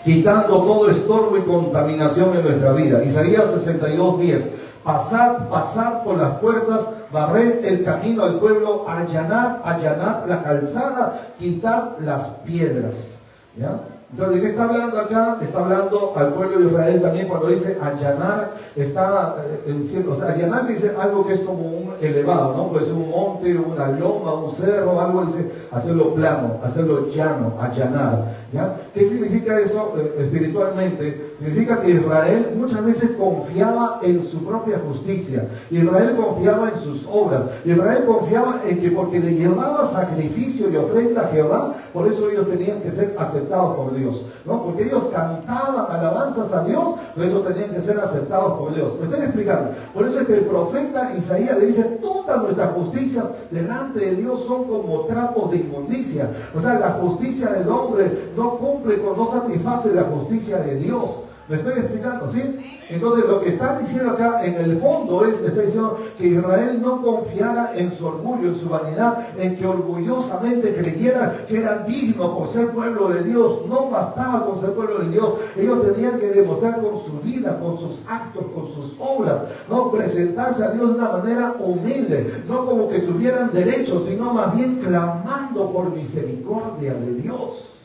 Quitando todo estorbo y contaminación en nuestra vida. Isaías 62:10. pasad por las puertas, barred el camino al pueblo, allanad la calzada, quitad las piedras. ¿Ya? Entonces, ¿de qué está hablando acá? Está hablando al pueblo de Israel también cuando dice allanar, está diciendo, o sea, allanar dice algo que es como un elevado, ¿no? Puede ser un monte, una loma, un cerro, algo, dice hacerlo plano, hacerlo llano, allanar, ¿ya? ¿Qué significa eso espiritualmente? Significa que Israel muchas veces confiaba en su propia justicia, Israel confiaba en sus obras, Israel confiaba en que porque le llevaba sacrificio y ofrenda a Jehová, por eso ellos tenían que ser aceptados por Dios, ¿no? Porque ellos cantaban alabanzas a Dios, por eso tenían que ser aceptados por Dios. ¿Me estoy explicando? Por eso es que el profeta Isaías le dice, todas nuestras justicias delante de Dios son como trapos de inmundicia. O sea, la justicia del hombre no satisface la justicia de Dios. ¿Me estoy explicando? ¿Sí? Entonces lo que está diciendo acá en el fondo está diciendo que Israel no confiara en su orgullo, en su vanidad, en que orgullosamente creyera que era digno por ser pueblo de Dios. No bastaba con ser pueblo de Dios, ellos tenían que demostrar con su vida, con sus actos, con sus obras, no presentarse a Dios de una manera humilde, no como que tuvieran derecho, sino más bien clamando por misericordia de Dios.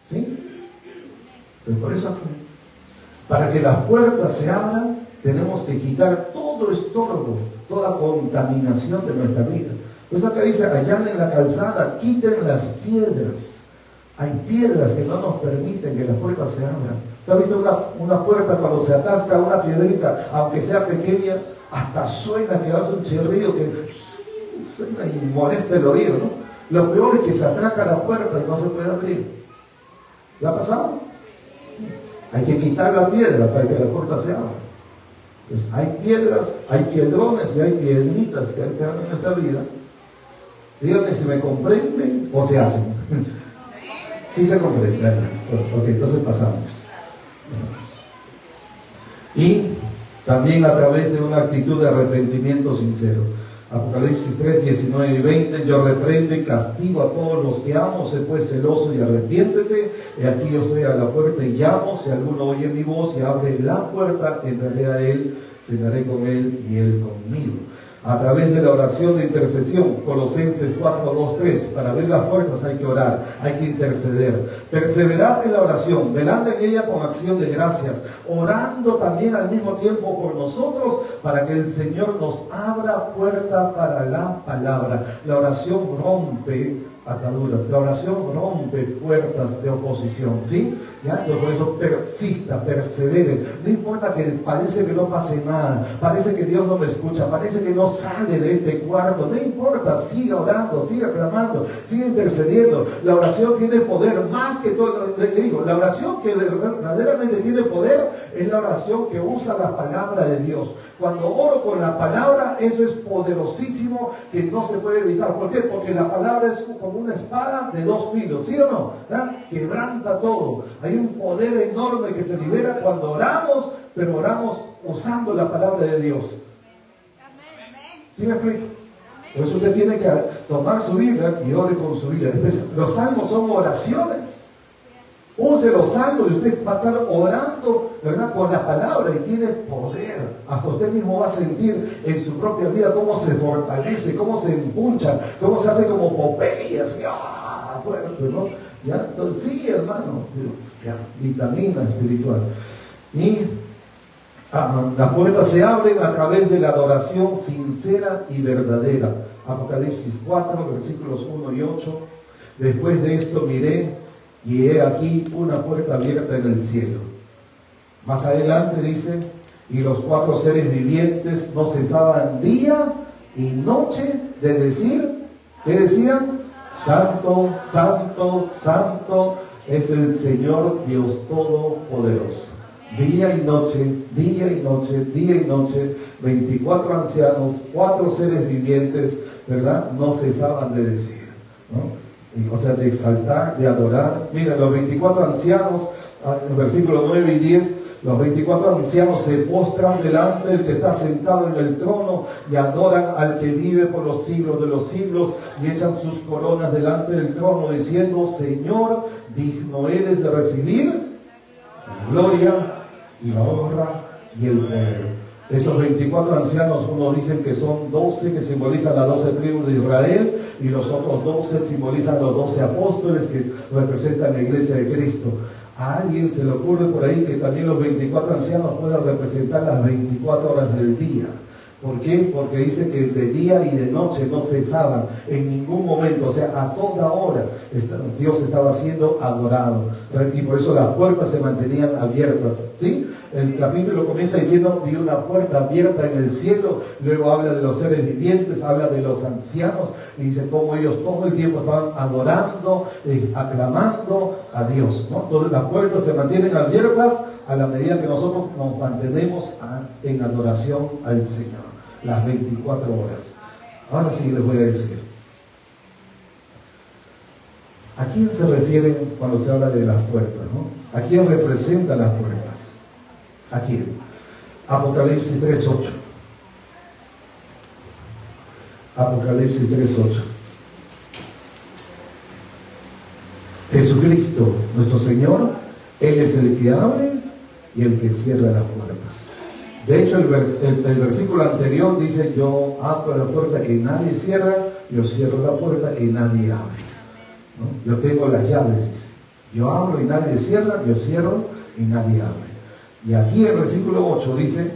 ¿Sí? Pero por eso aquí, para que las puertas se abran, tenemos que quitar todo estorbo, toda contaminación de nuestra vida. Pues acá dice, allanen la calzada, quiten las piedras. Hay piedras que no nos permiten que las puertas se abran. ¿Te has visto una puerta cuando se atasca una piedrita, aunque sea pequeña, hasta suena que hace un chirrido que suena y molesta el oído, ¿no? Lo peor es que se atraca la puerta y no se puede abrir. ¿Ya ha pasado? Hay que quitar la piedra para que la puerta se abra. Pues hay piedras, hay piedrones y hay piedritas que hay que dar en esta vida. Díganme si me comprenden o se hacen. Sí se comprenden, ¿verdad? Ok, entonces pasamos. Y también a través de una actitud de arrepentimiento sincero. Apocalipsis 3, 19 y 20, yo reprendo y castigo a todos los que amo, sé pues celoso y arrepiéntete. Y aquí yo estoy a la puerta y llamo, si alguno oye mi voz y abre la puerta, entraré a él, cenaré con él y él conmigo. A través de la oración de intercesión, Colosenses 4, 2, 3, para abrir las puertas hay que orar, hay que interceder. Perseverad en la oración, velando en ella con acción de gracias, orando también al mismo tiempo por nosotros, para que el Señor nos abra puerta para la palabra. La oración rompe ataduras, la oración rompe puertas de oposición, ¿sí? ¿Ya? Entonces, por eso persista, persevere. No importa que parece que no pase nada, parece que Dios no me escucha, parece que no sale de este cuarto, no importa, siga orando, siga clamando, siga intercediendo. La oración tiene poder más que todo. Le digo, la oración que verdaderamente tiene poder es la oración que usa la palabra de Dios. Cuando oro con la palabra, eso es poderosísimo, que no se puede evitar. ¿Por qué? Porque la palabra es como una espada de dos filos, ¿sí o no? ¿Verdad? Quebranta todo. Hay un poder enorme que se libera cuando oramos, pero oramos usando la palabra de Dios. ¿Sí me explico? Por eso usted tiene que tomar su Biblia y ore con su Biblia. Los salmos son oraciones. Use los salmos y usted va a estar orando, ¿verdad?, con la palabra, y tiene poder. Hasta usted mismo va a sentir en su propia vida cómo se fortalece, cómo se empucha, cómo se hace como Popeye, así, fuerte, ¿no? ¿Ya? Entonces, sí, hermano, ya, vitamina espiritual. Y las puertas se abren a través de la adoración sincera y verdadera. Apocalipsis 4, versículos 1 y 8. Después de esto miré, y he aquí una puerta abierta en el cielo. Más adelante dice, y los cuatro seres vivientes no cesaban día y noche de decir, ¿qué decían? Santo, santo, santo es el Señor Dios Todopoderoso. Día y noche, día y noche, día y noche, 24 ancianos, 4 seres vivientes, ¿verdad? No cesaban de decir, ¿no? O sea, de exaltar, de adorar. Mira, los 24 ancianos, en el versículo 9 y 10, los 24 ancianos se postran delante del que está sentado en el trono y adoran al que vive por los siglos de los siglos, y echan sus coronas delante del trono diciendo, Señor, digno eres de recibir la gloria y la honra y el poder. Esos 24 ancianos, unos dicen que son 12 que simbolizan las 12 tribus de Israel, y los otros 12 simbolizan los 12 apóstoles que representan la iglesia de Cristo. A alguien se le ocurre por ahí que también los 24 ancianos puedan representar las 24 horas del día. ¿Por qué? Porque dice que de día y de noche no cesaban en ningún momento, o sea, a toda hora Dios estaba siendo adorado, y por eso las puertas se mantenían abiertas, ¿sí? El capítulo comienza diciendo: vi una puerta abierta en el cielo. Luego habla de los seres vivientes, habla de los ancianos, y dice cómo ellos todo el tiempo estaban adorando, aclamando a Dios, ¿no? Entonces las puertas se mantienen abiertas a la medida que nosotros nos mantenemos en adoración al Señor, las 24 horas. Ahora sí les voy a decir, ¿a quién se refieren cuando se habla de las puertas, ¿no? ¿A quién representan las puertas? ¿A quién? Apocalipsis 3:8. Apocalipsis 3:8. Jesucristo, nuestro Señor, Él es el que abre y el que cierra las puertas. De hecho, el versículo anterior dice: yo abro la puerta que nadie cierra, yo cierro la puerta que nadie abre, ¿no? Yo tengo las llaves, dice. Yo abro y nadie cierra, yo cierro y nadie abre. Y aquí el versículo 8 dice: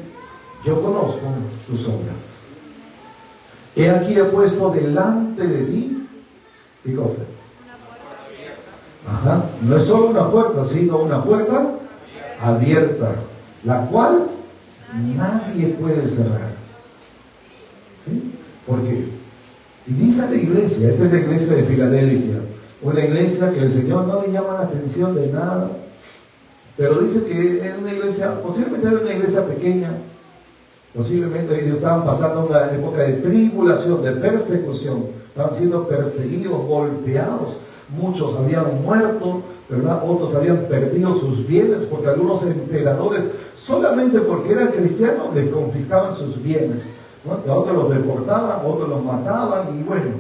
yo conozco tus obras. He aquí he puesto delante de ti, ¿qué cosa? Ajá. No es solo una puerta, sino una puerta abierta, la cual nadie puede cerrar. ¿Sí? ¿Por qué? Y dice la iglesia, esta es la iglesia de Filadelfia, una iglesia que el Señor no le llama la atención de nada, pero dice que es una iglesia, posiblemente era una iglesia pequeña, posiblemente ellos estaban pasando una época de tribulación, de persecución, estaban siendo perseguidos, golpeados, muchos habían muerto, ¿verdad? Otros habían perdido sus bienes, porque algunos emperadores, solamente porque eran cristianos, les confiscaban sus bienes, ¿no? A otros los deportaban, otros los mataban, y bueno,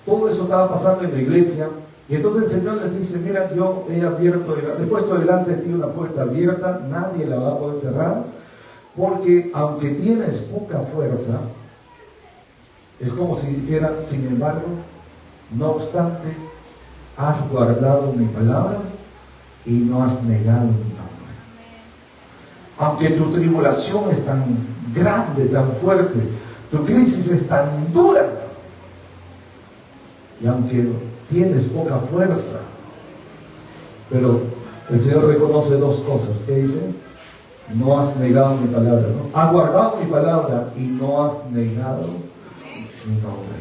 todo eso estaba pasando en la iglesia. Y entonces el Señor les dice: mira, yo he puesto delante de ti una puerta abierta, nadie la va a poder cerrar, porque aunque tienes poca fuerza, es como si dijera: sin embargo, no obstante, has guardado mi palabra y no has negado mi nombre. Aunque tu tribulación es tan grande, tan fuerte, tu crisis es tan dura, y aunque tienes poca fuerza, pero el Señor reconoce dos cosas. ¿Qué dice? No has negado mi palabra, ¿no? Has guardado mi palabra y no has negado mi nombre,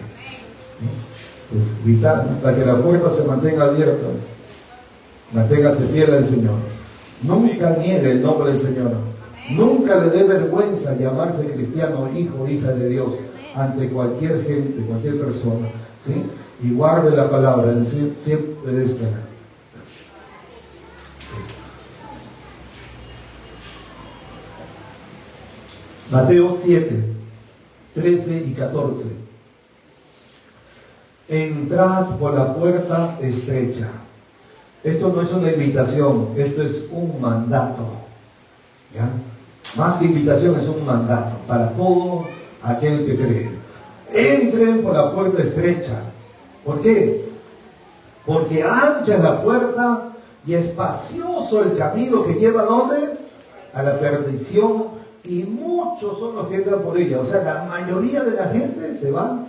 ¿no? Es vital, ¿no? Para que la puerta se mantenga abierta, manténgase fiel al Señor. Nunca niegue el nombre del Señor. Nunca le dé vergüenza llamarse cristiano, hijo o hija de Dios, ante cualquier gente, cualquier persona, ¿sí? Y guarde la palabra, es decir, siempre obedezca. Mateo 7, 13 y 14. Entrad por la puerta estrecha. Esto no es una invitación, esto es un mandato, ¿ya? Más que invitación, es un mandato para todo aquel que cree. Entren por la puerta estrecha. ¿Por qué? Porque ancha es la puerta y espacioso el camino que lleva ¿a dónde? A la perdición, y muchos son los que entran por ella. O sea, la mayoría de la gente se va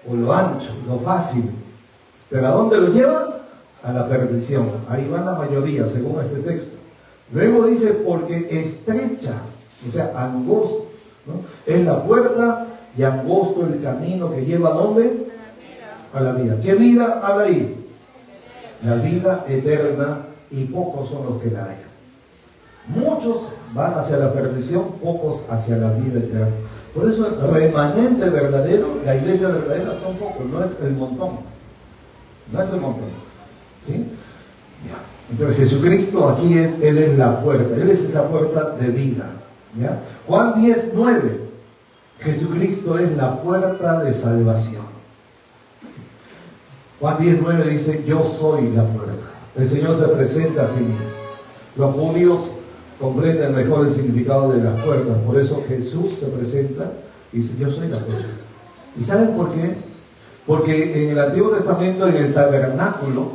por lo ancho, lo fácil. ¿Pero a dónde lo llevan? A la perdición. Ahí van la mayoría, según este texto. Luego dice: porque estrecha, o sea, angosto, ¿no? Es la puerta y angosto el camino que lleva ¿a dónde? A la vida. ¿Qué vida habla ahí? La vida eterna, y pocos son los que la hallan. Muchos van hacia la perdición, pocos hacia la vida eterna. Por eso el remanente verdadero, la iglesia verdadera, son pocos, no es el montón. No es el montón. ¿Sí? Ya. Entonces Jesucristo aquí Él es la puerta, Él es esa puerta de vida. ¿Ya? Juan 10, 9. Jesucristo es la puerta de salvación. Juan 10, 9 dice: yo soy la puerta. El Señor se presenta así. Los judíos comprenden mejor el significado de las puertas. Por eso Jesús se presenta y dice, yo soy la puerta. ¿Y saben por qué? Porque en el Antiguo Testamento, en el tabernáculo,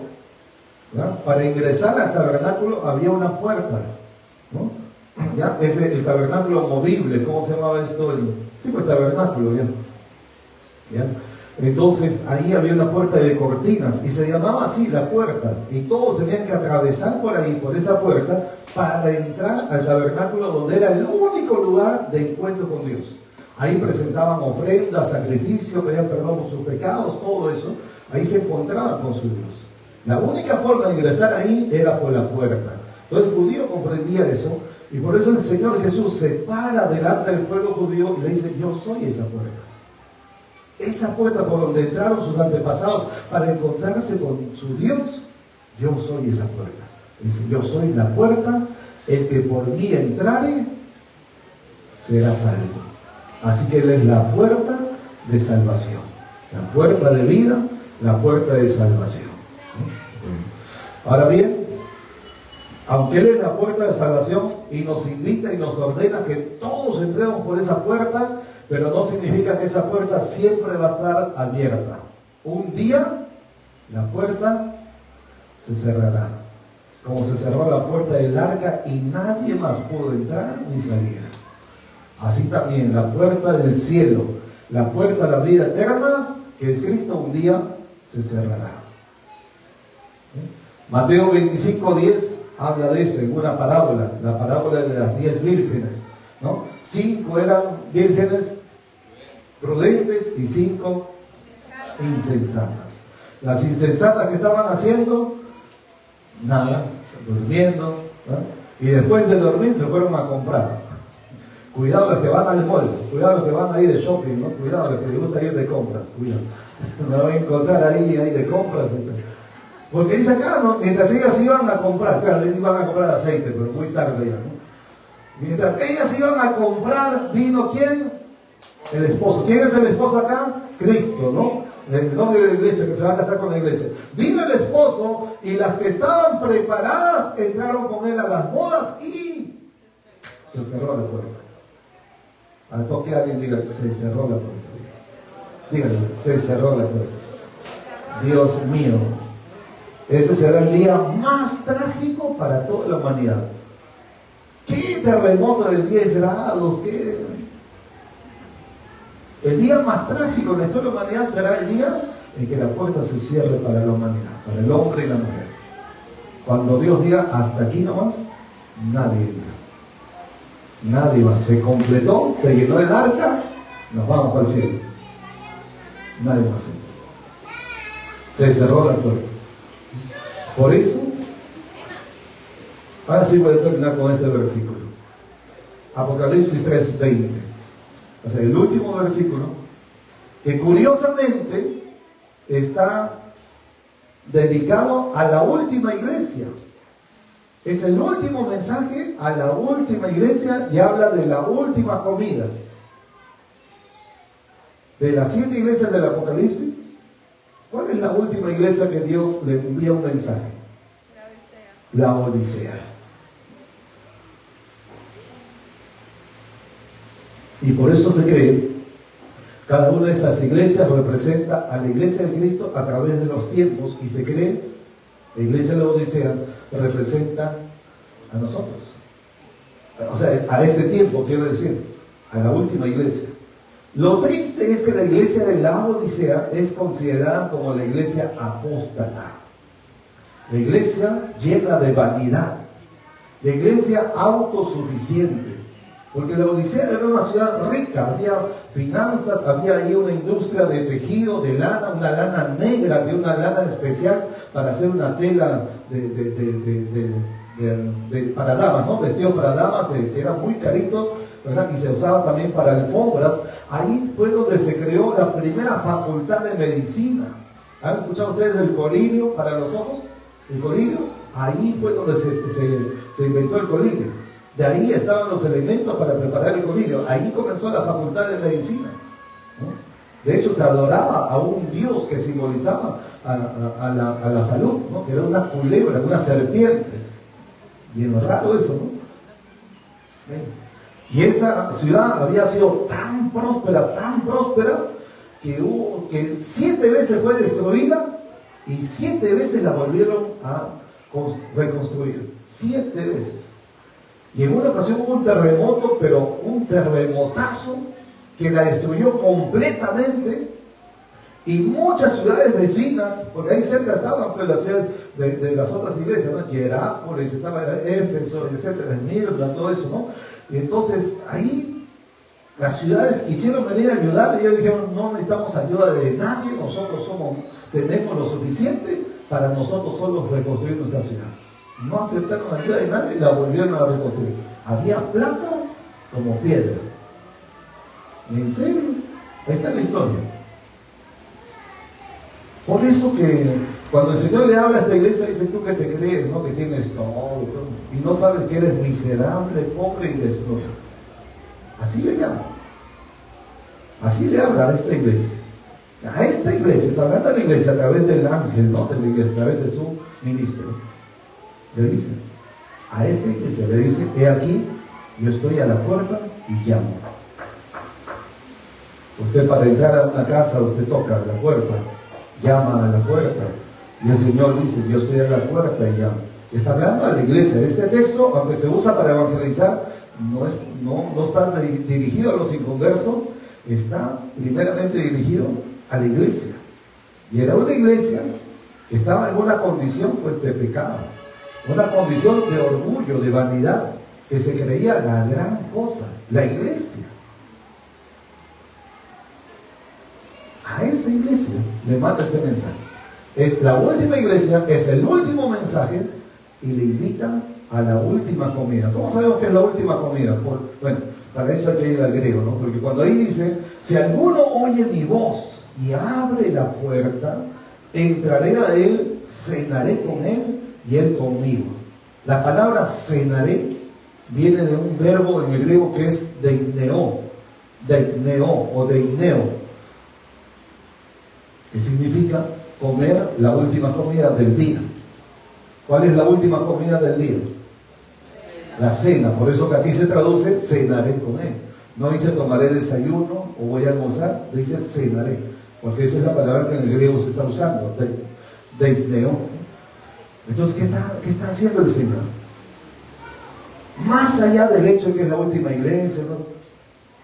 ¿verdad?, para ingresar al tabernáculo había una puerta, ¿no? ¿Ya? El tabernáculo movible, ¿cómo se llamaba esto? El tabernáculo, ¿ya? ¿Ya? Entonces ahí había una puerta de cortinas y se llamaba así la puerta, y todos tenían que atravesar por ahí, por esa puerta, para entrar al tabernáculo, donde era el único lugar de encuentro con Dios. Ahí presentaban ofrendas, sacrificios, pedían perdón por sus pecados, todo eso. Ahí se encontraban con su Dios. La única forma de ingresar ahí era por la puerta. Entonces el judío comprendía eso, y por eso el Señor Jesús se para delante del pueblo judío y le dice, yo soy esa puerta. Esa puerta por donde entraron sus antepasados para encontrarse con su Dios, yo soy esa puerta. Dice, yo soy la puerta, el que por mí entrare será salvo. Así que Él es la puerta de salvación, la puerta de vida, la puerta de salvación. Ahora bien, aunque Él es la puerta de salvación y nos invita y nos ordena que todos entremos por esa puerta, pero no significa que esa puerta siempre va a estar abierta. Un día la puerta se cerrará, como se cerró la puerta del arca y nadie más pudo entrar ni salir. Así también la puerta del cielo, la puerta de la vida eterna, que es Cristo, un día se cerrará. Mateo 25:10 habla de eso en una parábola, la parábola de las 10 vírgenes, ¿no? 5 eran vírgenes prudentes y 5 insensatas. Las insensatas, que estaban haciendo nada, durmiendo, ¿no? Y después de dormir se fueron a comprar. Cuidado los que van al mall, cuidado los que van ahí de shopping, ¿no? Cuidado los que les gusta ir de compras, cuidado. Me voy a encontrar ahí de compras. Porque dice acá, ¿no? Mientras ellas iban a comprar, claro, ellas iban a comprar aceite, pero muy tarde ya, ¿no? Mientras ellas iban a comprar, vino ¿quién? El esposo. ¿Quién es el esposo acá? Cristo, ¿no? El nombre de la iglesia, que se va a casar con la iglesia. Vino el esposo y las que estaban preparadas entraron con él a las bodas y se cerró la puerta. Al toque a alguien diga, se cerró la puerta. Díganle, se cerró la puerta. Dios mío, ese será el día más trágico para toda la humanidad. ¿Qué terremoto de 10 grados? ¿Qué? El día más trágico de toda la humanidad será el día en que la puerta se cierre para la humanidad, para el hombre y la mujer. Cuando Dios diga, hasta aquí nomás, nadie entra. Nadie más. Se completó, se llenó el arca, nos vamos para el cielo. Nadie más entra. Se cerró la puerta. Por eso, ahora sí voy a terminar con este versículo. Apocalipsis 3:20. O sea, el último versículo, que curiosamente está dedicado a la última iglesia. Es el último mensaje a la última iglesia y habla de la última comida. De las 7 iglesias del Apocalipsis, ¿cuál es la última iglesia que Dios le envía un mensaje? La Odisea. Y por eso se cree, cada una de esas iglesias representa a la iglesia de Cristo a través de los tiempos, y se cree, la iglesia de la Odisea representa a nosotros. O sea, a este tiempo, quiero decir, a la última iglesia. Lo triste es que la iglesia de la Odisea es considerada como la iglesia apóstata. La iglesia llena de vanidad. La iglesia autosuficiente. Porque la Odisea era una ciudad rica, había finanzas, había ahí una industria de tejido, de lana, una lana negra, había una lana especial para hacer una tela para damas, ¿no? Vestidos para damas, que era muy carito, ¿verdad? Y se usaba también para alfombras. Ahí fue donde se creó la primera facultad de medicina. ¿Han escuchado ustedes del colirio para los ojos? ¿El colirio? Ahí fue donde se inventó el colirio. De ahí estaban los elementos para preparar el colirio. Ahí comenzó la facultad de medicina, ¿no? De hecho, se adoraba a un dios que simbolizaba a la salud, ¿no? Que era una culebra, una serpiente. Bien raro eso, ¿no? Y esa ciudad había sido tan próspera, que 7 veces fue destruida y 7 veces la volvieron a reconstruir. 7 veces. Y en una ocasión hubo un terremoto, pero un terremotazo que la destruyó completamente. Y muchas ciudades vecinas, porque ahí cerca estaban pues, las ciudades de las otras iglesias, ¿no? Hierápolis, estaba Éfeso, etcétera, Esmirna, todo eso, ¿no? Y entonces ahí las ciudades quisieron venir a ayudar y ellos dijeron, no necesitamos ayuda de nadie, nosotros tenemos lo suficiente para nosotros solos reconstruir nuestra ciudad. No aceptaron ayuda de nadie y la volvieron a reconstruir. Había plata como piedra. ¿En serio? Ahí está la historia. Por eso que cuando el Señor le habla a esta iglesia, dice, tú que te crees, ¿no? Que tienes todo, y no sabes que eres miserable, pobre y destruido. Así le llama. Así le habla a esta iglesia. A esta iglesia, está hablando a la iglesia a través del ángel, ¿no? De la iglesia, a través de su ministro. Le dice, a esta iglesia le dice, he aquí, yo estoy a la puerta y llamo. Usted para entrar a una casa, usted toca la puerta, llama a la puerta, y el Señor dice, yo estoy a la puerta y llamo. Está hablando a la iglesia. Este texto, aunque se usa para evangelizar, no está dirigido a los inconversos, está primeramente dirigido a la iglesia. Y era una iglesia que estaba en una condición pues de pecado, una condición de orgullo, de vanidad, que se creía la gran cosa, la iglesia. A esa iglesia le manda este mensaje. Es la última iglesia, es el último mensaje y le invita a la última comida. ¿Cómo sabemos que es la última comida? Bueno, para eso hay que ir al griego, ¿no? Porque cuando ahí dice, si alguno oye mi voz y abre la puerta, entraré a él, cenaré con él y él conmigo. La palabra cenaré viene de un verbo en el griego que es deineo o deineo, que significa comer la última comida del día. ¿Cuál es la última comida del día? La cena. Por eso que aquí se traduce cenaré con él. No dice tomaré desayuno o voy a almorzar, dice cenaré, porque esa es la palabra que en el griego se está usando, deineo. Entonces, ¿qué está haciendo el Señor? Más allá del hecho de que es la última iglesia, ¿no?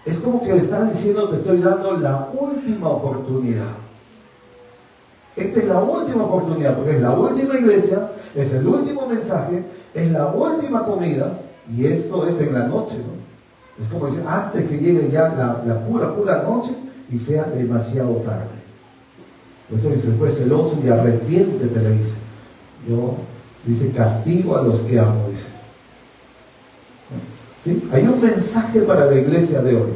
Es como que le está diciendo, te estoy dando la última oportunidad. Esta es la última oportunidad, porque es la última iglesia, es el último mensaje, es la última comida, y eso es en la noche, ¿no? Es como decir, antes que llegue ya la pura noche y sea demasiado tarde. Por eso dice, fue celoso y arrepiéntete, le dice. Yo, dice, castigo a los que amo, dice. ¿Sí? Hay un mensaje para la iglesia de hoy,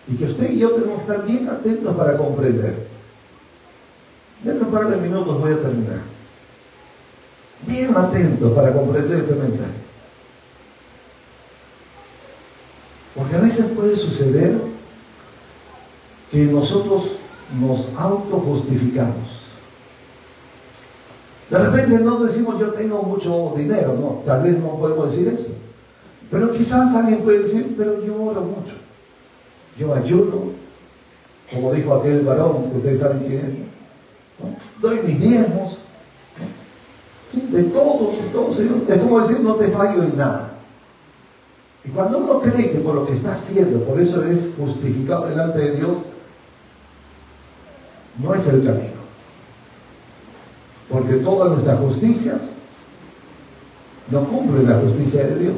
y que usted y yo tenemos que estar bien atentos para comprender. Denme un par de minutos, voy a terminar. Bien atentos para comprender este mensaje. Porque a veces puede suceder que nosotros nos autojustificamos. De repente no decimos yo tengo mucho dinero, no, tal vez no podemos decir eso. Pero quizás alguien puede decir, pero yo oro mucho. Yo ayudo, como dijo aquel varón, que ustedes saben quién es, ¿no? Doy mis diezmos, ¿no? Sí, de todo, Señor. Es como decir, no te fallo en nada. Y cuando uno cree que por lo que está haciendo, por eso es justificado delante de Dios, no es el camino. Porque todas nuestras justicias no cumplen la justicia de Dios.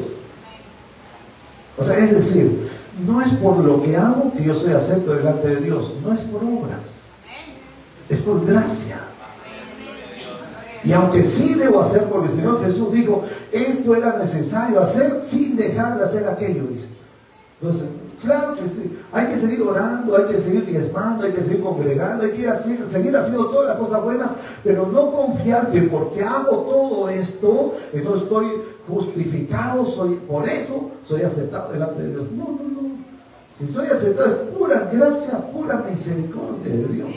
O sea, es decir, no es por lo que hago que yo soy acepto delante de Dios, no es por obras, es por gracia. Y aunque sí debo hacer, porque el Señor Jesús dijo, esto era necesario hacer sin dejar de hacer aquello, dice. Entonces, claro que sí, hay que seguir orando, hay que seguir diezmando, hay que seguir congregando, hay que seguir haciendo todas las cosas buenas, pero no confiar que porque hago todo esto, entonces estoy justificado, por eso soy aceptado delante de Dios. No. Si soy aceptado es pura gracia, pura misericordia de Dios.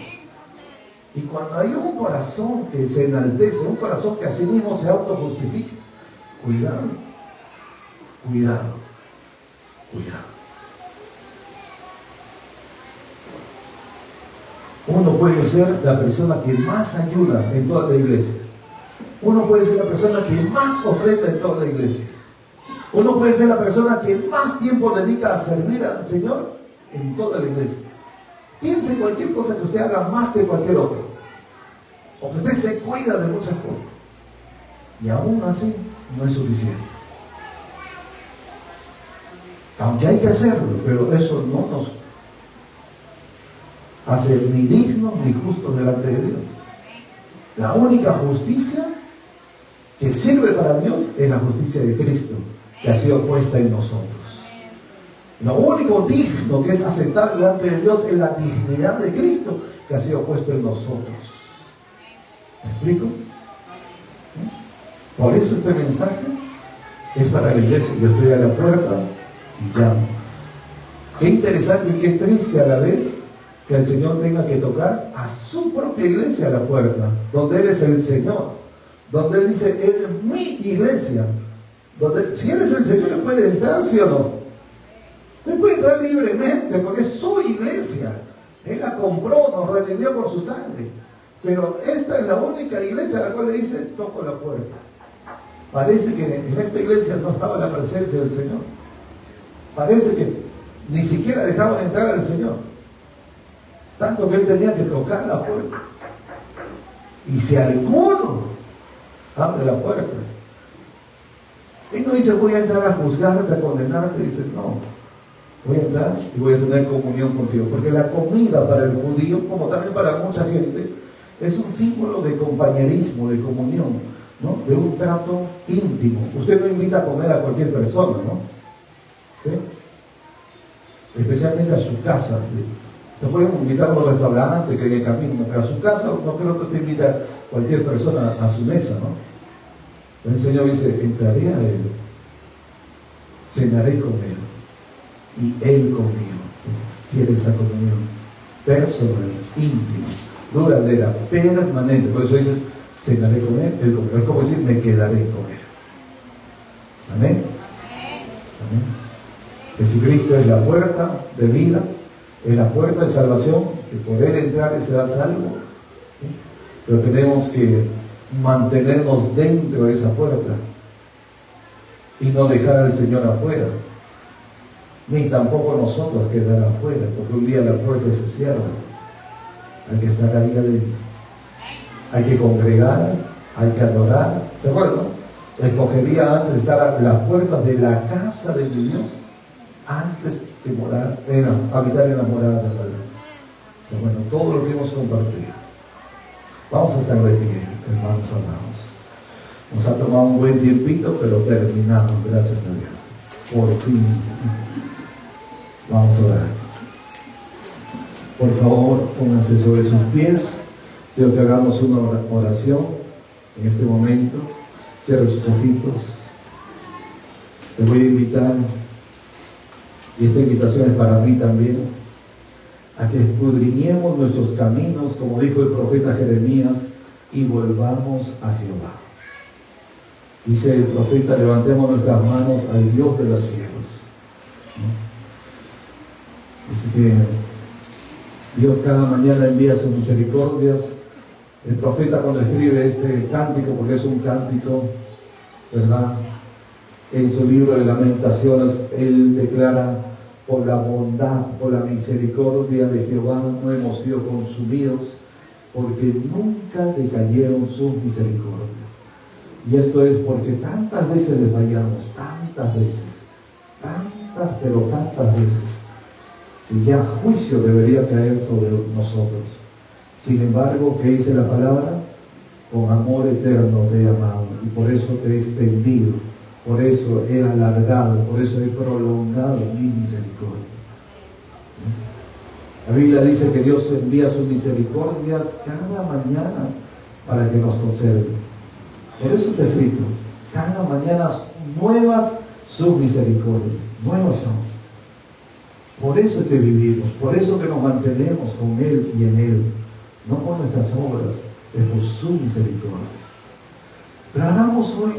Y cuando hay un corazón que se enaltece, un corazón que a sí mismo se autojustifica, cuidado. cuidado. Uno puede ser la persona que más ayuda en toda la iglesia. Uno puede ser la persona que más ofrenda en toda la iglesia. Uno puede ser la persona que más tiempo dedica a servir al Señor en toda la iglesia. Piense en cualquier cosa que usted haga más que cualquier otro. O que usted se cuida de muchas cosas. Y aún así no es suficiente. Aunque hay que hacerlo, pero eso no nos hace ni dignos ni justos delante de Dios. La única justicia que sirve para Dios es la justicia de Cristo, que ha sido puesta en nosotros. Lo único digno que es aceptar delante de Dios es la dignidad de Cristo, que ha sido puesto en nosotros. ¿Me explico? Por eso este mensaje es para la iglesia. Yo estoy a la puerta y llamo. Qué interesante y qué triste a la vez que el Señor tenga que tocar a su propia iglesia a la puerta, donde Él es el Señor, donde Él dice, Él es mi iglesia, donde si Él es el Señor, Él puede entrar, ¿sí o no? Él puede entrar libremente, porque es su iglesia. Él la compró, nos redimió por su sangre. Pero esta es la única iglesia a la cual le dice, toco la puerta. Parece que en esta iglesia no estaba la presencia del Señor. Parece que ni siquiera dejaban entrar al Señor. Tanto que Él tenía que tocar la puerta. Y si alguno abre la puerta, Él no dice, voy a entrar a juzgarte, a condenarte. Dice, no, voy a entrar y voy a tener comunión contigo. Porque la comida para el judío, como también para mucha gente, es un símbolo de compañerismo, de comunión, ¿no? De un trato íntimo. Usted no invita a comer a cualquier persona, ¿no? ¿Sí? Especialmente a su casa. Te pueden invitar a un restaurante que hay en camino, pero a su casa no creo que usted invite a cualquier persona a su mesa, ¿no? El Señor dice, entraré a Él, cenaré con Él, y Él conmigo. Quiere esa comunión personal, íntima, duradera, permanente. Por eso dice, cenaré con Él, Él conmigo. Es como decir, me quedaré con Él. Amén. Amén. Jesucristo es la puerta de vida, es la puerta de salvación, que por Él entrar y será salvo. ¿Sí? Pero tenemos que mantenernos dentro de esa puerta y no dejar al Señor afuera, ni tampoco nosotros quedar afuera, porque un día la puerta se cierra. Hay que estar ahí adentro, hay que congregar, hay que adorar. ¿Se acuerdan? Escogería antes estar a las puertas de la casa de mi Dios antes de morar, habitar en la morada de la verdad. Pero bueno, todo lo que hemos compartido. Vamos a estar de pie, hermanos amados. Nos ha tomado un buen tiempito, pero terminamos, gracias a Dios. Por fin. Vamos a orar. Por favor, pónganse sobre sus pies. Quiero que hagamos una oración en este momento. Cierre sus ojitos. Les voy a invitar, y esta invitación es para mí también, a que escudriñemos nuestros caminos, como dijo el profeta Jeremías, y volvamos a Jehová. Dice el profeta, levantemos nuestras manos al Dios de los cielos. Dice que Dios cada mañana envía sus misericordias. El profeta, cuando escribe este cántico, porque es un cántico, ¿verdad?, en su libro de Lamentaciones, él declara, por la bondad, por la misericordia de Jehová no hemos sido consumidos, porque nunca decayeron sus misericordias. Y esto es porque tantas veces le fallamos, tantas veces, pero tantas veces, que ya juicio debería caer sobre nosotros. Sin embargo, ¿qué dice la palabra? Con amor eterno te he amado, y por eso te he extendido, por eso he alargado, por eso he prolongado mi misericordia. La Biblia dice que Dios envía sus misericordias cada mañana para que nos conserve. Por eso está escrito, cada mañana nuevas sus misericordias, nuevas son. Por eso es que vivimos, por eso que nos mantenemos con Él y en Él, no por nuestras obras, es por su misericordia. Pero hagamos hoy